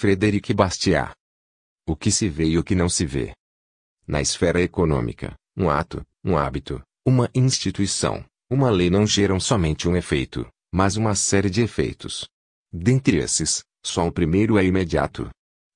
Frederic Bastiat. O que se vê e o que não se vê. Na esfera econômica, um ato, um hábito, uma instituição, uma lei não geram somente um efeito, mas uma série de efeitos. Dentre esses, só o primeiro é imediato.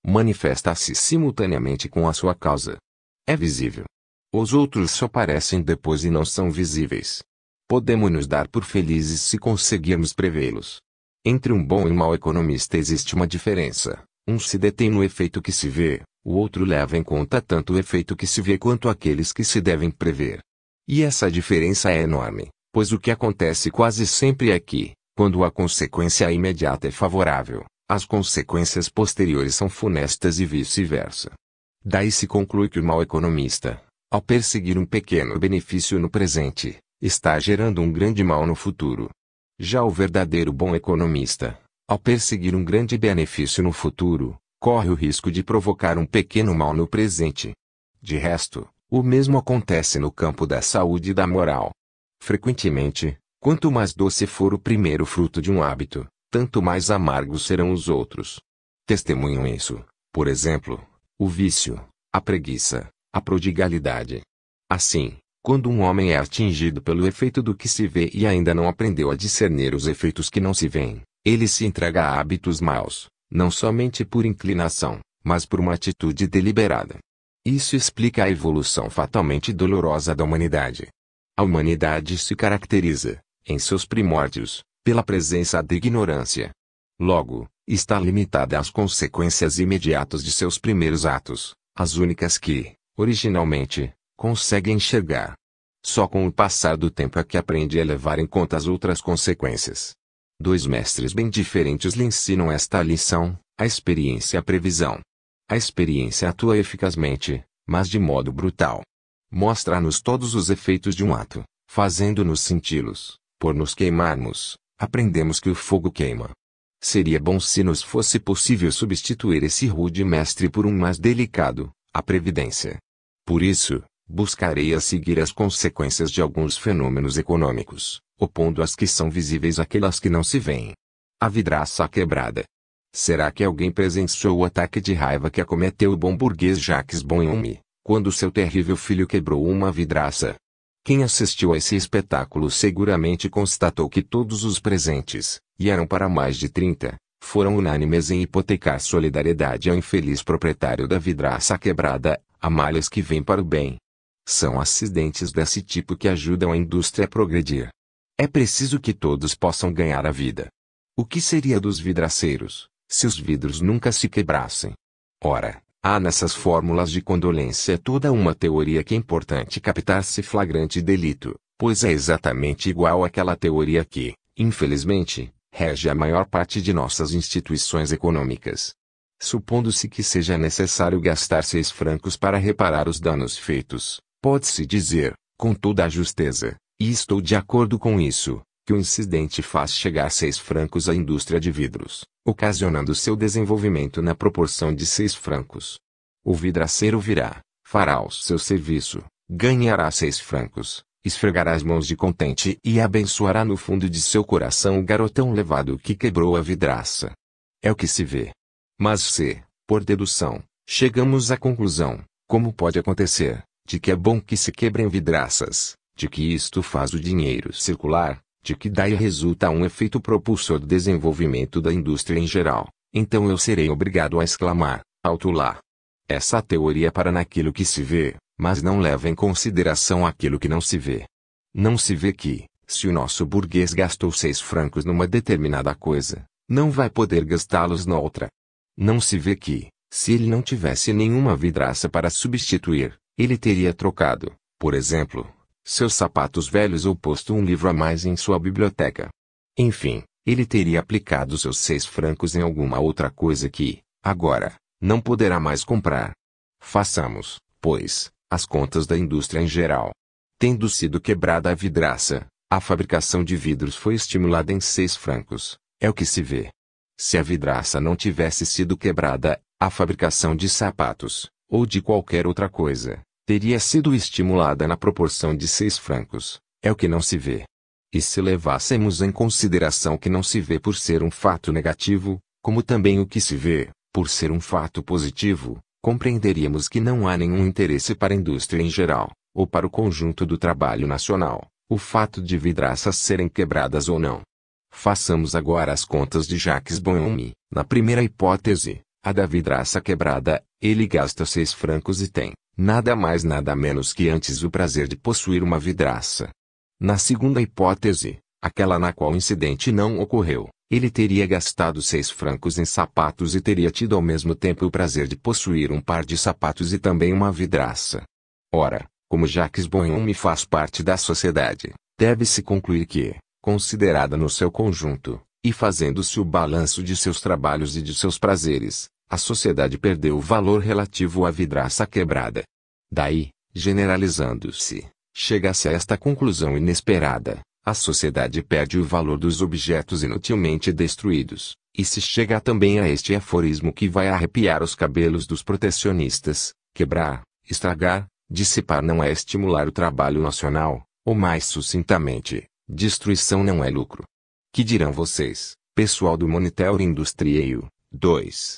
Manifesta-se simultaneamente com a sua causa. É visível. Os outros só aparecem depois e não são visíveis. Podemos nos dar por felizes se conseguirmos prevê-los. Entre um bom e um mau economista existe uma diferença. Um se detém no efeito que se vê, o outro leva em conta tanto o efeito que se vê quanto aqueles que se devem prever. E essa diferença é enorme, pois o que acontece quase sempre é que, quando a consequência imediata é favorável, as consequências posteriores são funestas e vice-versa. Daí se conclui que o mau economista, ao perseguir um pequeno benefício no presente, está gerando um grande mal no futuro. Já o verdadeiro bom economista, ao perseguir um grande benefício no futuro, corre o risco de provocar um pequeno mal no presente. De resto, o mesmo acontece no campo da saúde e da moral. Frequentemente, quanto mais doce for o primeiro fruto de um hábito, tanto mais amargos serão os outros. Testemunham isso, por exemplo, o vício, a preguiça, a prodigalidade. Assim, quando um homem é atingido pelo efeito do que se vê e ainda não aprendeu a discernir os efeitos que não se veem, ele se entrega a hábitos maus, não somente por inclinação, mas por uma atitude deliberada. Isso explica a evolução fatalmente dolorosa da humanidade. A humanidade se caracteriza, em seus primórdios, pela presença da ignorância. Logo, está limitada às consequências imediatas de seus primeiros atos, as únicas que, originalmente, consegue enxergar. Só com o passar do tempo é que aprende a levar em conta as outras consequências. Dois mestres bem diferentes lhe ensinam esta lição, a experiência e a previsão. A experiência atua eficazmente, mas de modo brutal. Mostra-nos todos os efeitos de um ato, fazendo-nos senti-los. Por nos queimarmos, aprendemos que o fogo queima. Seria bom se nos fosse possível substituir esse rude mestre por um mais delicado, a previdência. Por isso, buscarei a seguir as consequências de alguns fenômenos econômicos, opondo as que são visíveis àquelas que não se veem. A vidraça quebrada. Será que alguém presenciou o ataque de raiva que acometeu o bom burguês Jacques Bonhomme, quando seu terrível filho quebrou uma vidraça? Quem assistiu a esse espetáculo seguramente constatou que todos os presentes, e eram para mais de 30, foram unânimes em hipotecar solidariedade ao infeliz proprietário da vidraça quebrada, há males que vêm para o bem. São acidentes desse tipo que ajudam a indústria a progredir. É preciso que todos possam ganhar a vida. O que seria dos vidraceiros, se os vidros nunca se quebrassem? Ora, há nessas fórmulas de condolência toda uma teoria que é importante captar-se flagrante delito, pois é exatamente igual àquela teoria que, infelizmente, rege a maior parte de nossas instituições econômicas. Supondo-se que seja necessário gastar 6 francos para reparar os danos feitos, pode-se dizer, com toda a justeza, e estou de acordo com isso, que o incidente faz chegar 6 francos à indústria de vidros, ocasionando seu desenvolvimento na proporção de 6 francos. O vidraceiro virá, fará o seu serviço, ganhará 6 francos, esfregará as mãos de contente e abençoará no fundo de seu coração o garotão levado que quebrou a vidraça. É o que se vê. Mas se, por dedução, chegamos à conclusão, como pode acontecer, de que é bom que se quebrem vidraças, de que isto faz o dinheiro circular, de que daí resulta um efeito propulsor do desenvolvimento da indústria em geral, então eu serei obrigado a exclamar, alto lá. Essa teoria para naquilo que se vê, mas não leva em consideração aquilo que não se vê. Não se vê que, se o nosso burguês gastou 6 francos numa determinada coisa, não vai poder gastá-los noutra. Não se vê que, se ele não tivesse nenhuma vidraça para substituir, ele teria trocado, por exemplo, seus sapatos velhos ou posto um livro a mais em sua biblioteca. Enfim, ele teria aplicado seus 6 francos em alguma outra coisa que, agora, não poderá mais comprar. Façamos, pois, as contas da indústria em geral. Tendo sido quebrada a vidraça, a fabricação de vidros foi estimulada em 6 francos, é o que se vê. Se a vidraça não tivesse sido quebrada, a fabricação de sapatos, ou de qualquer outra coisa, teria sido estimulada na proporção de 6 francos, é o que não se vê. E se levássemos em consideração o que não se vê por ser um fato negativo, como também o que se vê, Por ser um fato positivo, compreenderíamos que não há nenhum interesse para a indústria em geral, ou para o conjunto do trabalho nacional, o fato de vidraças serem quebradas ou não. Façamos agora as contas de Jacques Bohme. Na primeira hipótese, a da vidraça quebrada, ele gasta 6 francos e tem, nada mais nada menos que antes o prazer de possuir uma vidraça. Na segunda hipótese, aquela na qual o incidente não ocorreu, ele teria gastado 6 francos em sapatos e teria tido ao mesmo tempo o prazer de possuir um par de sapatos e também uma vidraça. Ora, como Jacques Bohme faz parte da sociedade, deve-se concluir que, considerada no seu conjunto, e fazendo-se o balanço de seus trabalhos e de seus prazeres, a sociedade perdeu o valor relativo à vidraça quebrada. Daí, generalizando-se, chega-se a esta conclusão inesperada: a sociedade perde o valor dos objetos inutilmente destruídos, e se chega também a este aforismo que vai arrepiar os cabelos dos protecionistas: quebrar, estragar, dissipar não é estimular o trabalho nacional, ou mais sucintamente, destruição não é lucro. Que dirão vocês, pessoal do Moniteur Industriel? 2.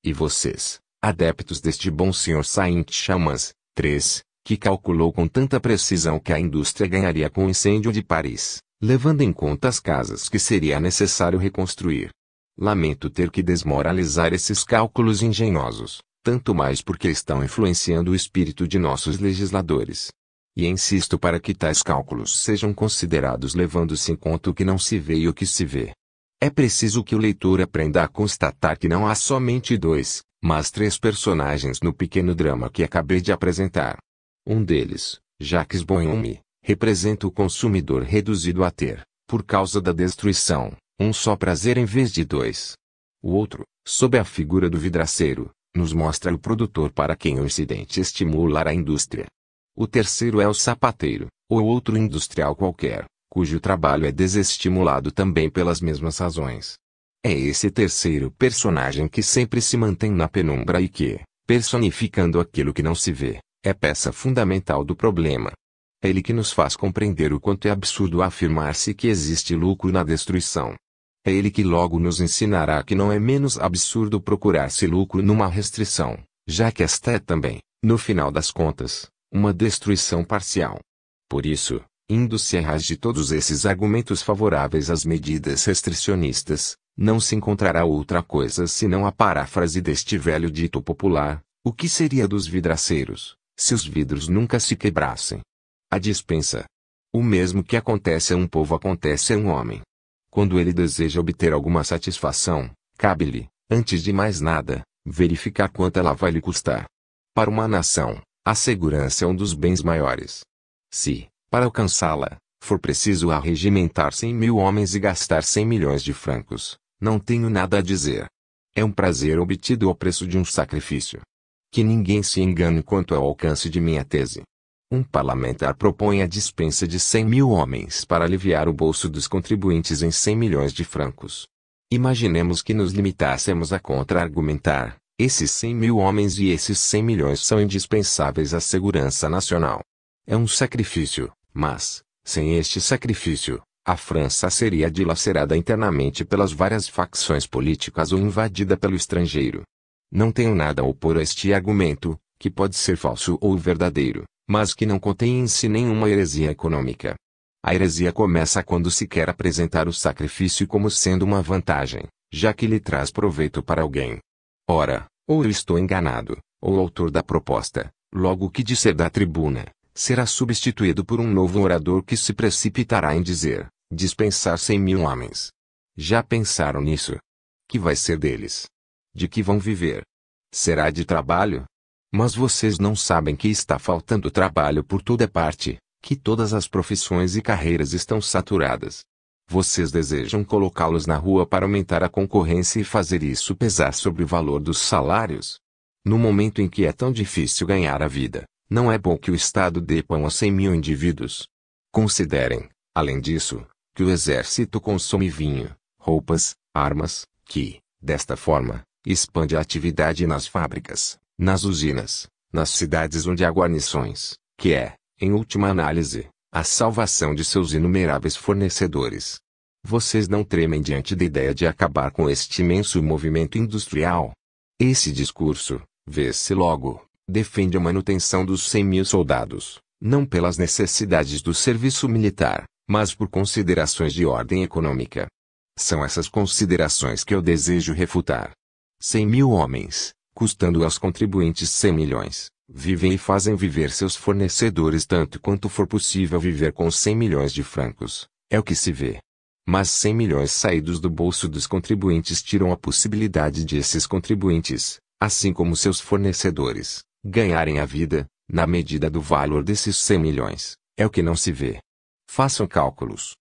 E vocês, adeptos deste bom senhor Saint-Chamans? 3, que calculou com tanta precisão que a indústria ganharia com o incêndio de Paris, levando em conta as casas que seria necessário reconstruir. Lamento ter que desmoralizar esses cálculos engenhosos, tanto mais porque estão influenciando o espírito de nossos legisladores. E insisto para que tais cálculos sejam considerados levando-se em conta o que não se vê e o que se vê. É preciso que o leitor aprenda a constatar que não há somente 2, mas 3 personagens no pequeno drama que acabei de apresentar. Um deles, Jacques Bohme, representa o consumidor reduzido a ter, por causa da destruição, um só prazer em vez de 2. O outro, sob a figura do vidraceiro, nos mostra o produtor para quem o incidente estimular a indústria. O terceiro é o sapateiro, ou outro industrial qualquer, cujo trabalho é desestimulado também pelas mesmas razões. É esse terceiro personagem que sempre se mantém na penumbra e que, personificando aquilo que não se vê, é peça fundamental do problema. É ele que nos faz compreender o quanto é absurdo afirmar-se que existe lucro na destruição. É ele que logo nos ensinará que não é menos absurdo procurar-se lucro numa restrição, já que esta é também, no final das contas, uma destruição parcial. Por isso, indo-se a raiz de todos esses argumentos favoráveis às medidas restricionistas, não se encontrará outra coisa senão a paráfrase deste velho dito popular: o que seria dos vidraceiros, se os vidros nunca se quebrassem? A dispensa. O mesmo que acontece a um povo acontece a um homem. Quando ele deseja obter alguma satisfação, cabe-lhe, antes de mais nada, verificar quanto ela vai lhe custar. Para uma nação, a segurança é um dos bens maiores. Se, para alcançá-la, for preciso arregimentar 100.000 homens e gastar 100 milhões de francos, não tenho nada a dizer. É um prazer obtido ao preço de um sacrifício. Que ninguém se engane quanto ao alcance de minha tese. Um parlamentar propõe a dispensa de 100.000 homens para aliviar o bolso dos contribuintes em 100 milhões de francos. Imaginemos que nos limitássemos a contra-argumentar: esses 100.000 homens e esses 100 milhões são indispensáveis à segurança nacional. É um sacrifício, mas, sem este sacrifício, a França seria dilacerada internamente pelas várias facções políticas ou invadida pelo estrangeiro. Não tenho nada a opor a este argumento, que pode ser falso ou verdadeiro, mas que não contém em si nenhuma heresia econômica. A heresia começa quando se quer apresentar o sacrifício como sendo uma vantagem, já que lhe traz proveito para alguém. Ora, ou eu estou enganado, ou o autor da proposta, logo que disser da tribuna, será substituído por um novo orador que se precipitará em dizer: dispensar 100.000 homens. Já pensaram nisso? Que vai ser deles? De que vão viver? Será de trabalho? Mas vocês não sabem que está faltando trabalho por toda parte, que todas as profissões e carreiras estão saturadas. Vocês desejam colocá-los na rua para aumentar a concorrência e fazer isso pesar sobre o valor dos salários? No momento em que é tão difícil ganhar a vida, não é bom que o Estado dê pão a 100.000 indivíduos. Considerem, além disso, que o exército consome vinho, roupas, armas, que, desta forma, expande a atividade nas fábricas, nas usinas, nas cidades onde há guarnições, que é, em última análise, a salvação de seus inumeráveis fornecedores. Vocês não tremem diante da ideia de acabar com este imenso movimento industrial? Esse discurso, vê-se logo, defende a manutenção dos 100.000 soldados, não pelas necessidades do serviço militar, mas por considerações de ordem econômica. São essas considerações que eu desejo refutar. 100.000 homens, custando aos contribuintes 100 milhões, vivem e fazem viver seus fornecedores tanto quanto for possível viver com 100 milhões de francos, é o que se vê. Mas 100 milhões saídos do bolso dos contribuintes tiram a possibilidade de esses contribuintes, assim como seus fornecedores, ganharem a vida, na medida do valor desses 100 milhões, é o que não se vê. Façam cálculos.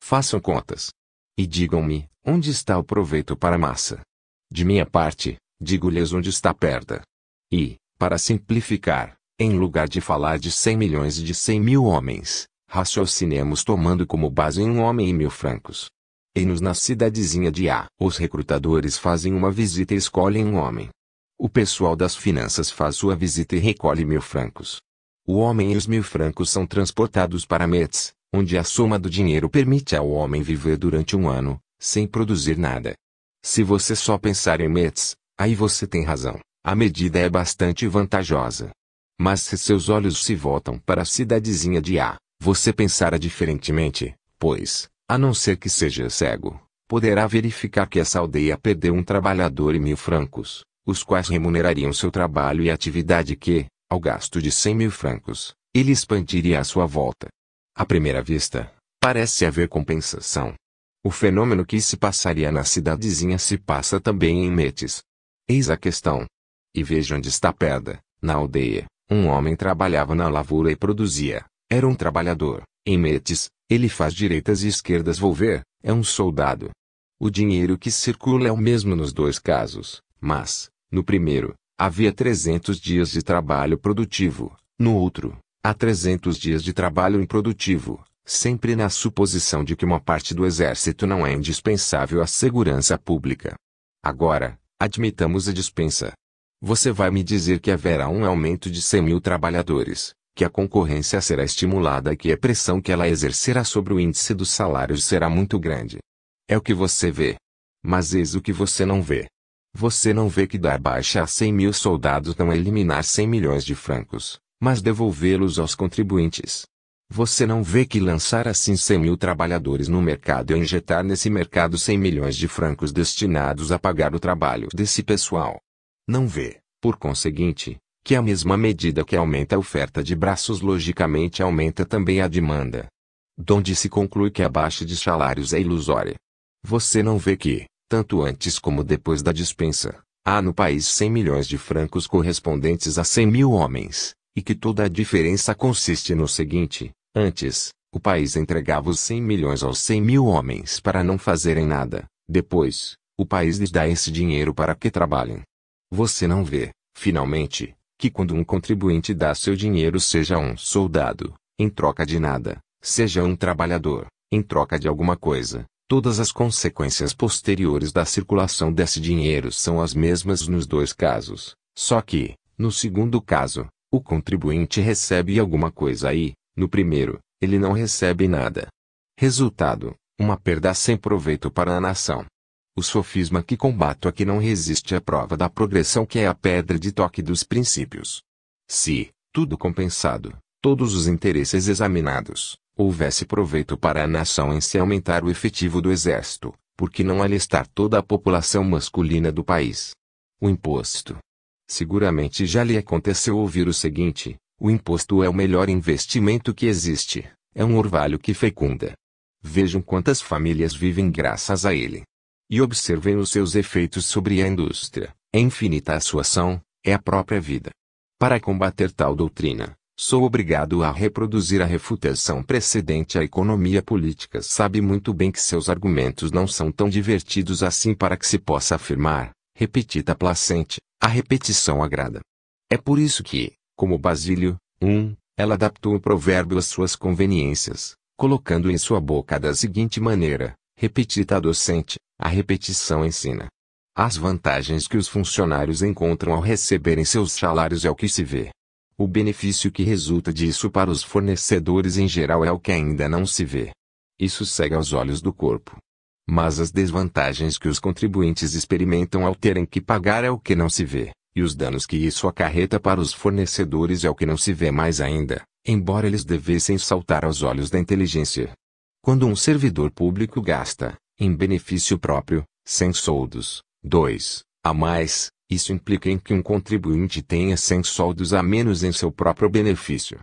Façam contas. E digam-me, onde está o proveito para a massa? De minha parte, digo-lhes onde está a perda. E, para simplificar, em lugar de falar de 100 milhões e de 100.000 homens, raciocinemos tomando como base um homem e 1.000 francos. E-nos na cidadezinha de A. Os recrutadores fazem uma visita e escolhem um homem. O pessoal das finanças faz sua visita e recolhe 1.000 francos. O homem e os 1.000 francos são transportados para Metz, onde a soma do dinheiro permite ao homem viver durante um ano, sem produzir nada. Se você só pensar em Metz, aí você tem razão, a medida é bastante vantajosa. Mas se seus olhos se voltam para a cidadezinha de A, você pensará diferentemente, pois, a não ser que seja cego, poderá verificar que essa aldeia perdeu um trabalhador e 1.000 francos, os quais remunerariam seu trabalho e atividade que, ao gasto de 100.000 francos, ele expandiria à sua volta. À primeira vista, parece haver compensação. O fenômeno que se passaria na cidadezinha se passa também em Metz. Eis a questão. E veja onde está a perda. Na aldeia, um homem trabalhava na lavoura e produzia. Era um trabalhador. Em Metz, ele faz direitas e esquerdas volver, é um soldado. O dinheiro que circula é o mesmo nos dois casos, mas, no primeiro, havia 300 dias de trabalho produtivo, no outro, há 300 dias de trabalho improdutivo, sempre na suposição de que uma parte do exército não é indispensável à segurança pública. Agora, admitamos a dispensa. Você vai me dizer que haverá um aumento de 100.000 trabalhadores, que a concorrência será estimulada e que a pressão que ela exercerá sobre o índice dos salários será muito grande. É o que você vê. Mas eis o que você não vê. Você não vê que dar baixa a 100.000 soldados não é eliminar 100 milhões de francos, mas devolvê-los aos contribuintes. Você não vê que lançar assim 100.000 trabalhadores no mercado é injetar nesse mercado 100 milhões de francos destinados a pagar o trabalho desse pessoal. Não vê, por conseguinte, que à mesma medida que aumenta a oferta de braços logicamente aumenta também a demanda. Donde se conclui que a baixa de salários é ilusória. Você não vê que, tanto antes como depois da dispensa, há no país 100 milhões de francos correspondentes a 100.000 homens, e que toda a diferença consiste no seguinte: antes, o país entregava os 100 milhões aos 100.000 homens para não fazerem nada, depois, o país lhes dá esse dinheiro para que trabalhem. Você não vê, finalmente, que quando um contribuinte dá seu dinheiro seja um soldado, em troca de nada, seja um trabalhador, em troca de alguma coisa, todas as consequências posteriores da circulação desse dinheiro são as mesmas nos dois casos, só que, no segundo caso, o contribuinte recebe alguma coisa e, no primeiro, ele não recebe nada. Resultado, uma perda sem proveito para a nação. O sofisma que combato aqui não resiste à prova da progressão que é a pedra de toque dos princípios. Se, tudo compensado, todos os interesses examinados, houvesse proveito para a nação em se aumentar o efetivo do exército, por que não alistar toda a população masculina do país? O imposto. Seguramente já lhe aconteceu ouvir o seguinte: o imposto é o melhor investimento que existe, é um orvalho que fecunda. Vejam quantas famílias vivem graças a ele. E observem os seus efeitos sobre a indústria. É infinita a sua ação, é a própria vida. Para combater tal doutrina, sou obrigado a reproduzir a refutação precedente. A economia política sabe muito bem que seus argumentos não são tão divertidos assim para que se possa afirmar, repetita placente, a repetição agrada. É por isso que, como Basílio, ela adaptou o provérbio às suas conveniências, colocando em sua boca da seguinte maneira: repetita docente, a repetição ensina. As vantagens que os funcionários encontram ao receberem seus salários é o que se vê. O benefício que resulta disso para os fornecedores em geral é o que ainda não se vê. Isso cega aos olhos do corpo. Mas as desvantagens que os contribuintes experimentam ao terem que pagar é o que não se vê, e os danos que isso acarreta para os fornecedores é o que não se vê mais ainda, embora eles devessem saltar aos olhos da inteligência. Quando um servidor público gasta, em benefício próprio, 100 soldos, 2, a mais, isso implica em que um contribuinte tenha 100 soldos a menos em seu próprio benefício.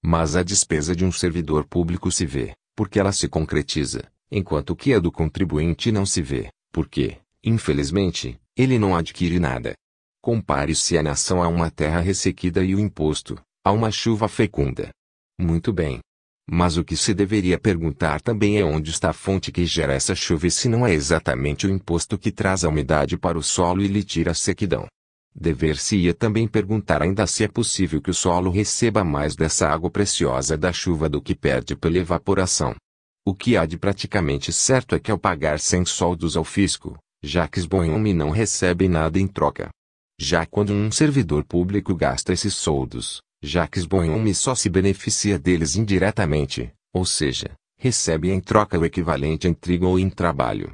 Mas a despesa de um servidor público se vê, porque ela se concretiza, enquanto que a do contribuinte não se vê, porque, infelizmente, ele não adquire nada. Compare-se a nação a uma terra ressequida e o imposto, a uma chuva fecunda. Muito bem. Mas o que se deveria perguntar também é onde está a fonte que gera essa chuva e se não é exatamente o imposto que traz a umidade para o solo e lhe tira a sequidão. Dever-se-ia também perguntar ainda se é possível que o solo receba mais dessa água preciosa da chuva do que perde pela evaporação. O que há de praticamente certo é que ao pagar 100 soldos ao fisco, Jacques Bonhomme não recebe nada em troca. Já quando um servidor público gasta esses soldos, Jacques Bonhomme só se beneficia deles indiretamente, ou seja, recebe em troca o equivalente em trigo ou em trabalho.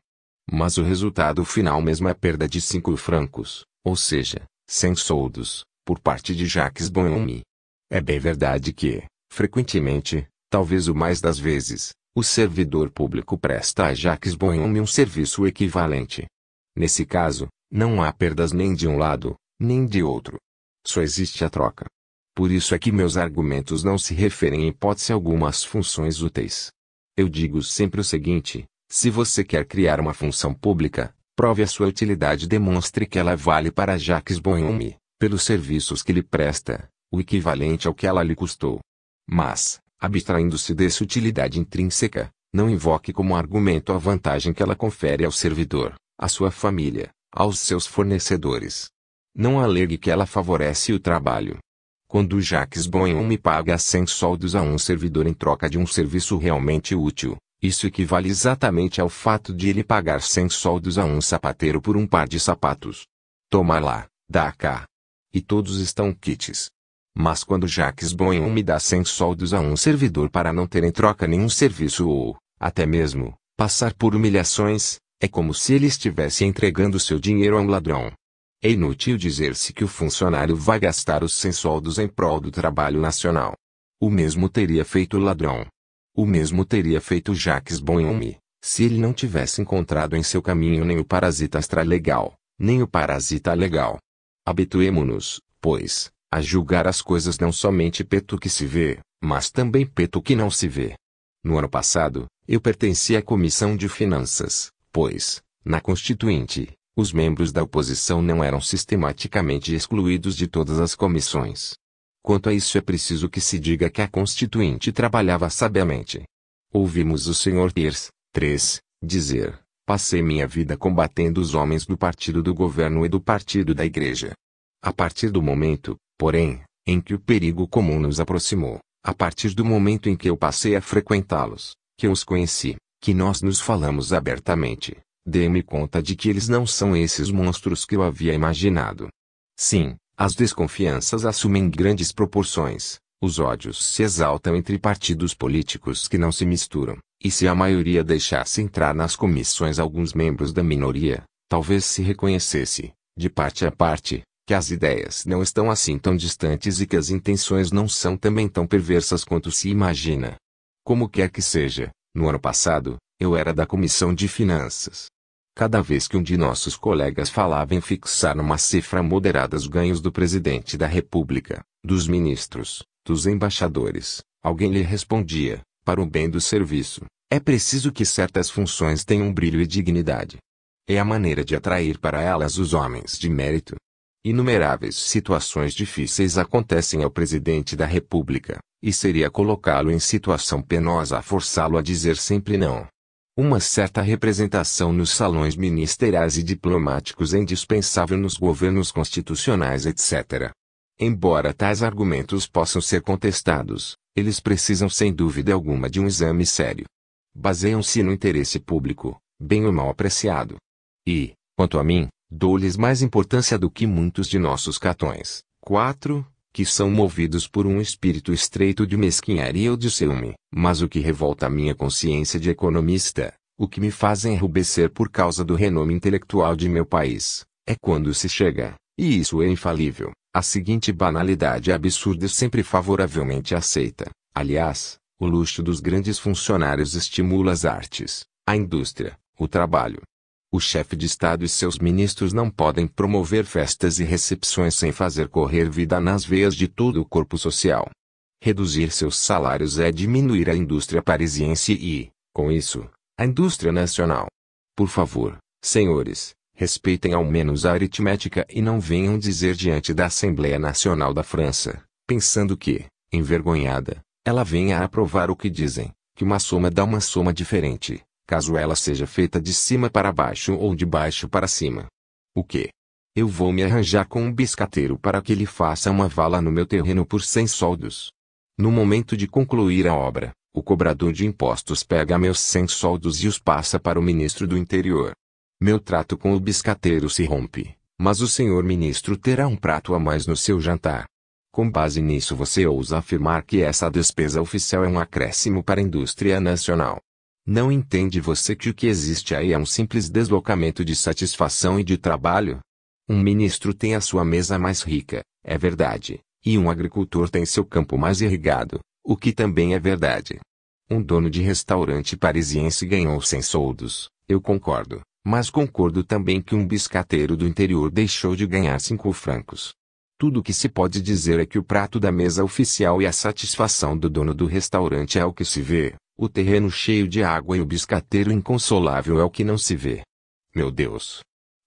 Mas o resultado final mesmo é perda de 5 francos, ou seja, 100 soldos, por parte de Jacques Bonhomme. É bem verdade que, frequentemente, talvez o mais das vezes, o servidor público presta a Jacques Bonhomme um serviço equivalente. Nesse caso, não há perdas nem de um lado, nem de outro. Só existe a troca. Por isso é que meus argumentos não se referem em hipótese alguma às funções úteis. Eu digo sempre o seguinte: se você quer criar uma função pública, prove a sua utilidade e demonstre que ela vale para Jacques Bonhomme, pelos serviços que lhe presta, o equivalente ao que ela lhe custou. Mas, abstraindo-se dessa utilidade intrínseca, não invoque como argumento a vantagem que ela confere ao servidor, à sua família, aos seus fornecedores. Não alegue que ela favorece o trabalho. Quando Jacques Bonhomme paga 100 soldos a um servidor em troca de um serviço realmente útil, isso equivale exatamente ao fato de ele pagar 100 soldos a um sapateiro por um par de sapatos. Toma lá, dá cá. E todos estão quites. Mas quando Jacques Bonhomme dá 100 soldos a um servidor para não ter em troca nenhum serviço ou, até mesmo, passar por humilhações, é como se ele estivesse entregando seu dinheiro a um ladrão. É inútil dizer-se que o funcionário vai gastar os 100 soldos em prol do trabalho nacional. O mesmo teria feito o ladrão. O mesmo teria feito Jacques Bonhomme, se ele não tivesse encontrado em seu caminho nem o parasita extralegal, nem o parasita legal. Habituemo-nos, pois, a julgar as coisas não somente pelo que se vê, mas também pelo que não se vê. No ano passado, eu pertencia à Comissão de Finanças, pois, na Constituinte, os membros da oposição não eram sistematicamente excluídos de todas as comissões. Quanto a isso é preciso que se diga que a Constituinte trabalhava sabiamente. Ouvimos o Sr. Thiers, 3, dizer: passei minha vida combatendo os homens do partido do governo e do partido da igreja. A partir do momento, porém, em que o perigo comum nos aproximou, a partir do momento em que eu passei a frequentá-los, que eu os conheci, que nós nos falamos abertamente, dei-me conta de que eles não são esses monstros que eu havia imaginado. Sim, as desconfianças assumem grandes proporções, os ódios se exaltam entre partidos políticos que não se misturam, e se a maioria deixasse entrar nas comissões alguns membros da minoria, talvez se reconhecesse, de parte a parte, que as ideias não estão assim tão distantes e que as intenções não são também tão perversas quanto se imagina. Como quer que seja, no ano passado, eu era da Comissão de Finanças. Cada vez que um de nossos colegas falava em fixar numa cifra moderada os ganhos do presidente da República, dos ministros, dos embaixadores, alguém lhe respondia: para o bem do serviço, é preciso que certas funções tenham brilho e dignidade. É a maneira de atrair para elas os homens de mérito. Inumeráveis situações difíceis acontecem ao presidente da República, e seria colocá-lo em situação penosa a forçá-lo a dizer sempre não. Uma certa representação nos salões ministeriais e diplomáticos é indispensável nos governos constitucionais, etc. Embora tais argumentos possam ser contestados, eles precisam sem dúvida alguma de um exame sério. Baseiam-se no interesse público, bem ou mal apreciado. E, quanto a mim, dou-lhes mais importância do que muitos de nossos catões, 4, que são movidos por um espírito estreito de mesquinharia ou de ciúme. Mas o que revolta a minha consciência de economista, O que me faz enrubescer por causa do renome intelectual de meu país, é quando se chega, e isso é infalível, a seguinte banalidade absurda e sempre favoravelmente aceita. Aliás, o luxo dos grandes funcionários estimula as artes, a indústria, o trabalho. O chefe de Estado e seus ministros não podem promover festas e recepções sem fazer correr vida nas veias de todo o corpo social. Reduzir seus salários é diminuir a indústria parisiense e, com isso, a indústria nacional. Por favor, senhores, respeitem ao menos a aritmética e não venham dizer diante da Assembleia Nacional da França, pensando que, envergonhada, ela venha a aprovar o que dizem, que uma soma dá uma soma diferente, caso ela seja feita de cima para baixo ou de baixo para cima. O quê? Eu vou me arranjar com um biscateiro para que ele faça uma vala no meu terreno por 100 soldos. No momento de concluir a obra, o cobrador de impostos pega meus 100 soldos e os passa para o ministro do Interior. Meu trato com o biscateiro se rompe, mas o senhor ministro terá um prato a mais no seu jantar. Com base nisso você ousa afirmar que essa despesa oficial é um acréscimo para a indústria nacional. Não entende você que o que existe aí é um simples deslocamento de satisfação e de trabalho? Um ministro tem a sua mesa mais rica, é verdade, e um agricultor tem seu campo mais irrigado, o que também é verdade. Um dono de restaurante parisiense ganhou 100 soldos, eu concordo, mas concordo também que um biscateiro do interior deixou de ganhar 5 francos. Tudo o que se pode dizer é que o prato da mesa oficial e a satisfação do dono do restaurante é o que se vê, o terreno cheio de água e o biscateiro inconsolável é o que não se vê. Meu Deus!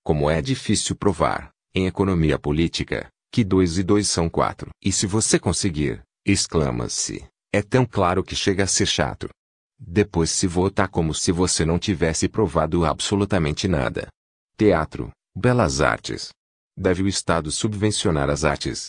Como é difícil provar, em economia política, que 2 e 2 são 4. E se você conseguir, exclama-se, é tão claro que chega a ser chato. Depois se vota como se você não tivesse provado absolutamente nada. Teatro, belas artes. Deve o Estado subvencionar as artes?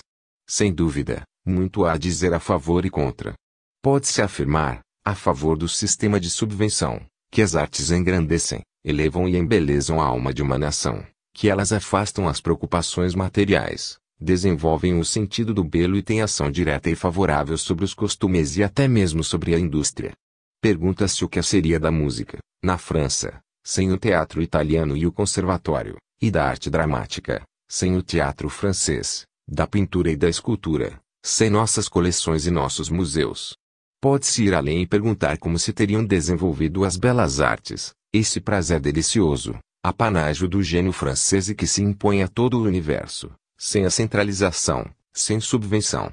Sem dúvida, muito há a dizer a favor e contra. Pode-se afirmar, a favor do sistema de subvenção, que as artes engrandecem, elevam e embelezam a alma de uma nação, que elas afastam as preocupações materiais, desenvolvem o sentido do belo e têm ação direta e favorável sobre os costumes e até mesmo sobre a indústria. Pergunta-se o que seria da música, na França, sem o teatro italiano e o conservatório, e da arte dramática, sem o teatro francês, da pintura e da escultura, sem nossas coleções e nossos museus. Pode-se ir além e perguntar como se teriam desenvolvido as belas artes, esse prazer delicioso, apanágio do gênio francês e que se impõe a todo o universo, sem a centralização, sem subvenção.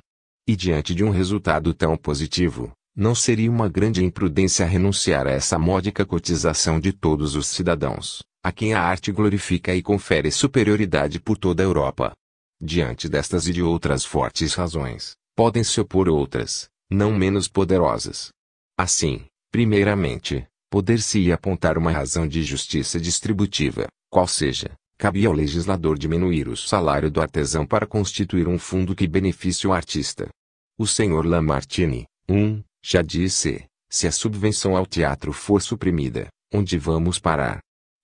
E diante de um resultado tão positivo, não seria uma grande imprudência renunciar a essa módica cotização de todos os cidadãos, a quem a arte glorifica e confere superioridade por toda a Europa. Diante destas e de outras fortes razões, podem se opor outras, não menos poderosas. Assim, primeiramente, poder-se-ia apontar uma razão de justiça distributiva, qual seja, cabia ao legislador diminuir o salário do artesão para constituir um fundo que beneficie o artista. O senhor Lamartine, já disse, se a subvenção ao teatro for suprimida, onde vamos parar?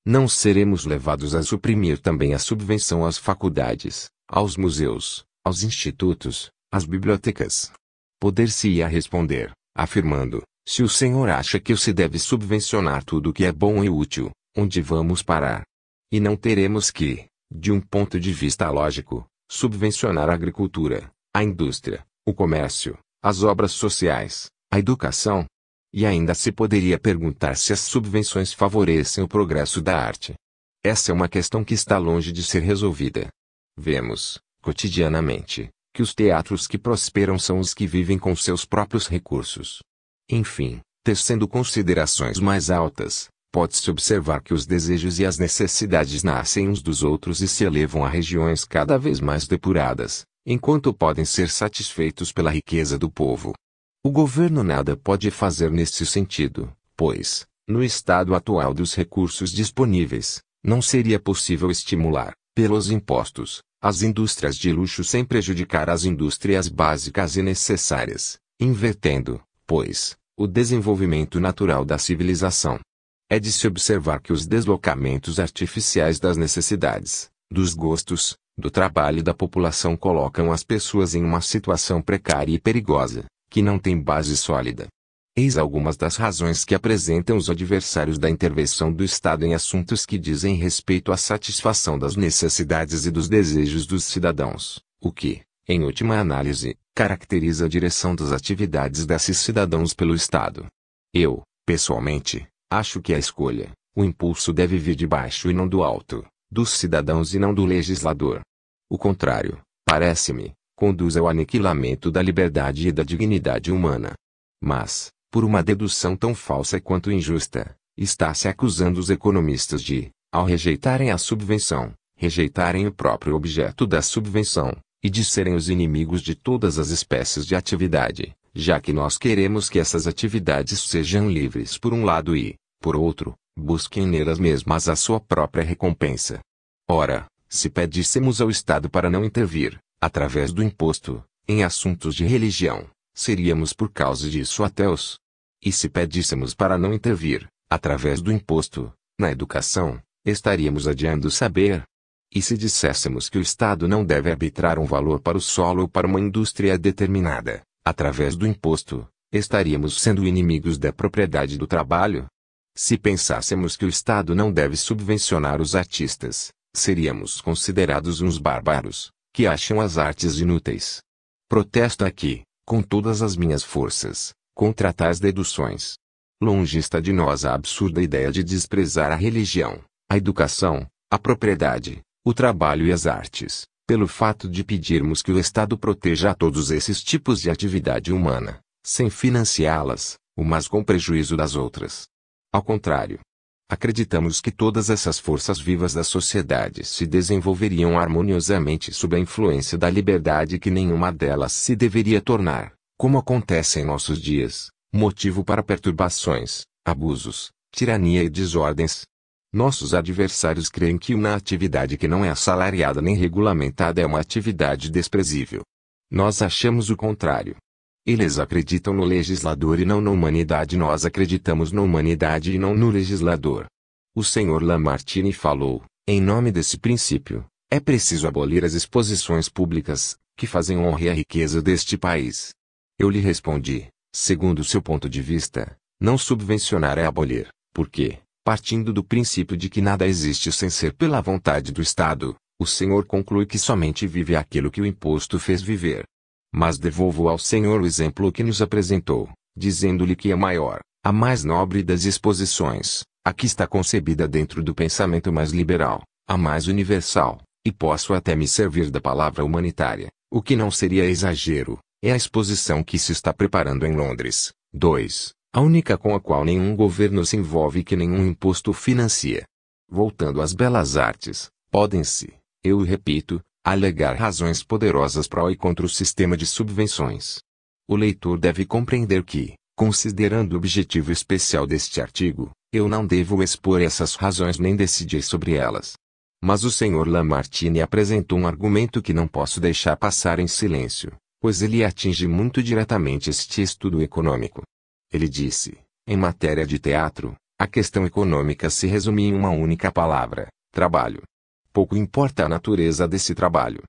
Não seremos levados a suprimir também a subvenção às faculdades, aos museus, aos institutos, às bibliotecas? Poder-se-ia responder, afirmando, se o senhor acha que se deve subvencionar tudo o que é bom e útil, onde vamos parar? E não teremos que, de um ponto de vista lógico, subvencionar a agricultura, a indústria, o comércio, as obras sociais, a educação? E ainda se poderia perguntar se as subvenções favorecem o progresso da arte. Essa é uma questão que está longe de ser resolvida. Vemos, cotidianamente, que os teatros que prosperam são os que vivem com seus próprios recursos. Enfim, tecendo considerações mais altas, pode-se observar que os desejos e as necessidades nascem uns dos outros e se elevam a regiões cada vez mais depuradas, enquanto podem ser satisfeitos pela riqueza do povo. O governo nada pode fazer neste sentido, pois, no estado atual dos recursos disponíveis, não seria possível estimular, pelos impostos, as indústrias de luxo sem prejudicar as indústrias básicas e necessárias, invertendo, pois, o desenvolvimento natural da civilização. É de se observar que os deslocamentos artificiais das necessidades, dos gostos, do trabalho e da população colocam as pessoas em uma situação precária e perigosa, que não tem base sólida. Eis algumas das razões que apresentam os adversários da intervenção do Estado em assuntos que dizem respeito à satisfação das necessidades e dos desejos dos cidadãos, o que, em última análise, caracteriza a direção das atividades desses cidadãos pelo Estado. Eu, pessoalmente, acho que a escolha, o impulso deve vir de baixo e não do alto, dos cidadãos e não do legislador. O contrário, parece-me, conduz ao aniquilamento da liberdade e da dignidade humana. Mas, por uma dedução tão falsa quanto injusta, está-se acusando os economistas de, ao rejeitarem a subvenção, rejeitarem o próprio objeto da subvenção, e de serem os inimigos de todas as espécies de atividade, já que nós queremos que essas atividades sejam livres por um lado e, por outro, busquem nelas mesmas a sua própria recompensa. Ora, se pedíssemos ao Estado para não intervir, através do imposto, em assuntos de religião, seríamos por causa disso ateus. E se pedíssemos para não intervir, através do imposto, na educação, estaríamos adiando o saber. E se disséssemos que o Estado não deve arbitrar um valor para o solo ou para uma indústria determinada, através do imposto, estaríamos sendo inimigos da propriedade do trabalho. Se pensássemos que o Estado não deve subvencionar os artistas, seríamos considerados uns bárbaros, que acham as artes inúteis. Protesto aqui, com todas as minhas forças, contra tais deduções. Longe está de nós a absurda ideia de desprezar a religião, a educação, a propriedade, o trabalho e as artes, pelo fato de pedirmos que o Estado proteja a todos esses tipos de atividade humana, sem financiá-las, umas com prejuízo das outras. Ao contrário, acreditamos que todas essas forças vivas da sociedade se desenvolveriam harmoniosamente sob a influência da liberdade e que nenhuma delas se deveria tornar, como acontece em nossos dias, motivo para perturbações, abusos, tirania e desordens. Nossos adversários creem que uma atividade que não é assalariada nem regulamentada é uma atividade desprezível. Nós achamos o contrário. Eles acreditam no legislador e não na humanidade. Nós acreditamos na humanidade e não no legislador. O Sr. Lamartine falou, em nome desse princípio, é preciso abolir as exposições públicas, que fazem honra à riqueza deste país. Eu lhe respondi, segundo seu ponto de vista, não subvencionar é abolir, porque, partindo do princípio de que nada existe sem ser pela vontade do Estado, o senhor conclui que somente vive aquilo que o imposto fez viver. Mas devolvo ao senhor o exemplo que nos apresentou, dizendo-lhe que a maior, a mais nobre das exposições, a que está concebida dentro do pensamento mais liberal, a mais universal, e posso até me servir da palavra humanitária, o que não seria exagero, é a exposição que se está preparando em Londres. 2. A única com a qual nenhum governo se envolve e que nenhum imposto financia. Voltando às belas artes, podem-se, eu repito, alegar razões poderosas pró e contra o sistema de subvenções. O leitor deve compreender que, considerando o objetivo especial deste artigo, eu não devo expor essas razões nem decidir sobre elas. Mas o Sr. Lamartine apresentou um argumento que não posso deixar passar em silêncio, pois ele atinge muito diretamente este estudo econômico. Ele disse, em matéria de teatro, a questão econômica se resume em uma única palavra: trabalho. Pouco importa a natureza desse trabalho.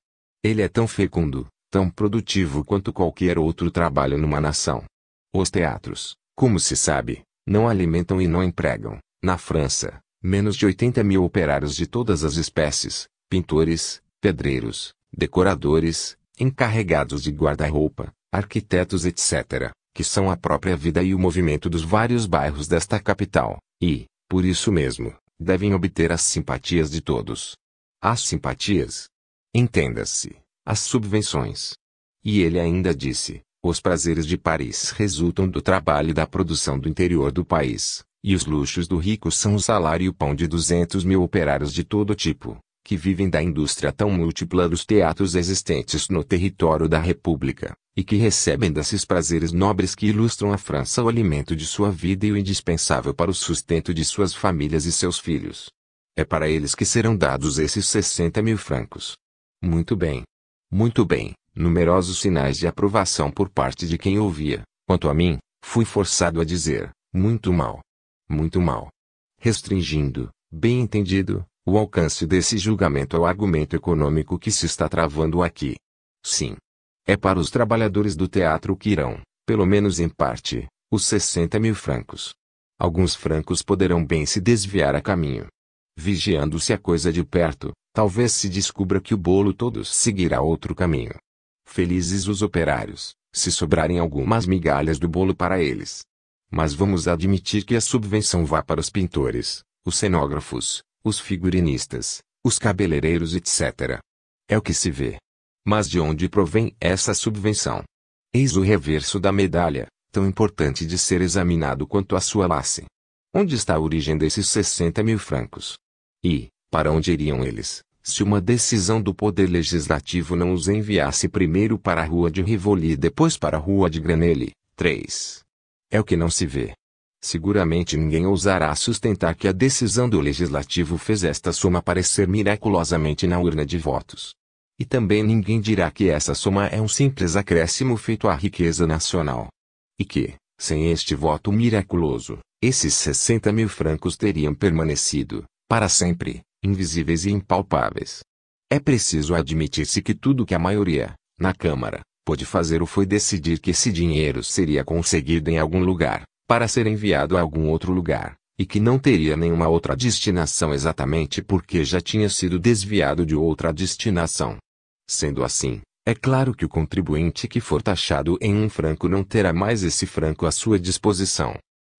Ele é tão fecundo, tão produtivo quanto qualquer outro trabalho numa nação. Os teatros, como se sabe, não alimentam e não empregam, na França, menos de 80.000 operários de todas as espécies, pintores, pedreiros, decoradores, encarregados de guarda-roupa, arquitetos etc., que são a própria vida e o movimento dos vários bairros desta capital, e, por isso mesmo, devem obter as simpatias de todos. As simpatias? Entenda-se, as subvenções. E ele ainda disse, os prazeres de Paris resultam do trabalho e da produção do interior do país, e os luxos do rico são o salário e o pão de 200.000 operários de todo tipo, que vivem da indústria tão múltipla dos teatros existentes no território da República, e que recebem desses prazeres nobres que ilustram a França o alimento de sua vida e o indispensável para o sustento de suas famílias e seus filhos. É para eles que serão dados esses 60.000 francos. Muito bem. Muito bem. Numerosos sinais de aprovação por parte de quem ouvia. Quanto a mim, fui forçado a dizer, muito mal. Muito mal. Restringindo, bem entendido, o alcance desse julgamento ao argumento econômico que se está travando aqui. Sim. É para os trabalhadores do teatro que irão, pelo menos em parte, Os 60.000 francos. Alguns francos poderão bem se desviar a caminho. Vigiando-se a coisa de perto, talvez se descubra que o bolo todo seguirá outro caminho. Felizes os operários, se sobrarem algumas migalhas do bolo para eles. Mas vamos admitir que a subvenção vá para os pintores, os cenógrafos, os figurinistas, os cabeleireiros, etc. É o que se vê. Mas de onde provém essa subvenção? Eis o reverso da medalha, tão importante de ser examinado quanto a sua face. Onde está a origem desses 60.000 francos? E, para onde iriam eles, se uma decisão do Poder Legislativo não os enviasse primeiro para a rua de Rivoli e depois para a rua de Grenelle? 3. É o que não se vê. Seguramente ninguém ousará sustentar que a decisão do Legislativo fez esta soma aparecer miraculosamente na urna de votos. E também ninguém dirá que essa soma é um simples acréscimo feito à riqueza nacional. E que, sem este voto miraculoso, esses 60.000 francos teriam permanecido, para sempre, invisíveis e impalpáveis. É preciso admitir-se que tudo que a maioria, na Câmara, pôde fazer foi decidir que esse dinheiro seria conseguido em algum lugar, para ser enviado a algum outro lugar, e que não teria nenhuma outra destinação exatamente porque já tinha sido desviado de outra destinação. Sendo assim, é claro que o contribuinte que for taxado em um franco não terá mais esse franco à sua disposição.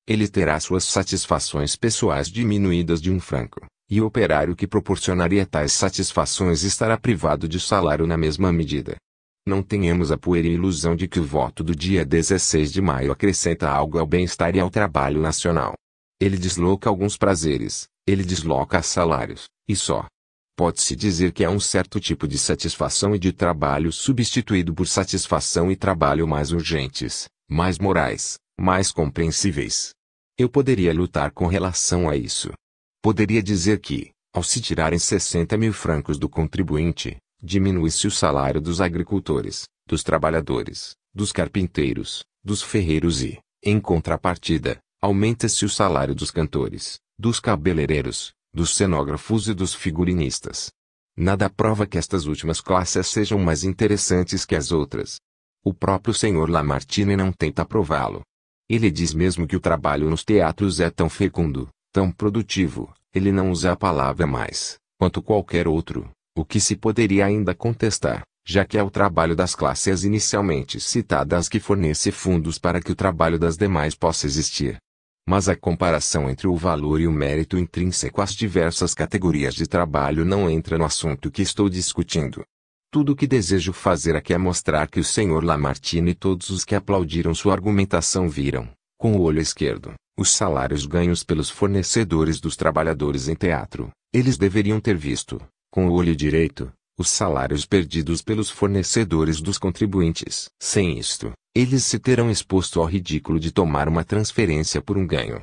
Ele terá suas satisfações pessoais diminuídas de um franco, e o operário que proporcionaria tais satisfações estará privado de salário na mesma medida. Não tenhamos a pueril ilusão de que o voto do dia 16 de maio acrescenta algo ao bem-estar e ao trabalho nacional. Ele desloca alguns prazeres, ele desloca salários, e só. Pode-se dizer que é um certo tipo de satisfação e de trabalho substituído por satisfação e trabalho mais urgentes, mais morais, mais compreensíveis. Eu poderia lutar com relação a isso. Poderia dizer que, ao se tirarem 60.000 francos do contribuinte, diminui-se o salário dos agricultores, dos trabalhadores, dos carpinteiros, dos ferreiros e, em contrapartida, aumenta-se o salário dos cantores, dos cabeleireiros, dos cenógrafos e dos figurinistas. Nada prova que estas últimas classes sejam mais interessantes que as outras. O próprio Sr. Lamartine não tenta prová-lo. Ele diz mesmo que o trabalho nos teatros é tão fecundo, tão produtivo, ele não usa a palavra mais, quanto qualquer outro, o que se poderia ainda contestar, já que é o trabalho das classes inicialmente citadas que fornece fundos para que o trabalho das demais possa existir. Mas a comparação entre o valor e o mérito intrínseco às diversas categorias de trabalho não entra no assunto que estou discutindo. Tudo o que desejo fazer aqui é mostrar que o Sr. Lamartine e todos os que aplaudiram sua argumentação viram, com o olho esquerdo, os salários ganhos pelos fornecedores dos trabalhadores em teatro. Eles deveriam ter visto, com o olho direito, os salários perdidos pelos fornecedores dos contribuintes. Sem isto, eles se terão exposto ao ridículo de tomar uma transferência por um ganho.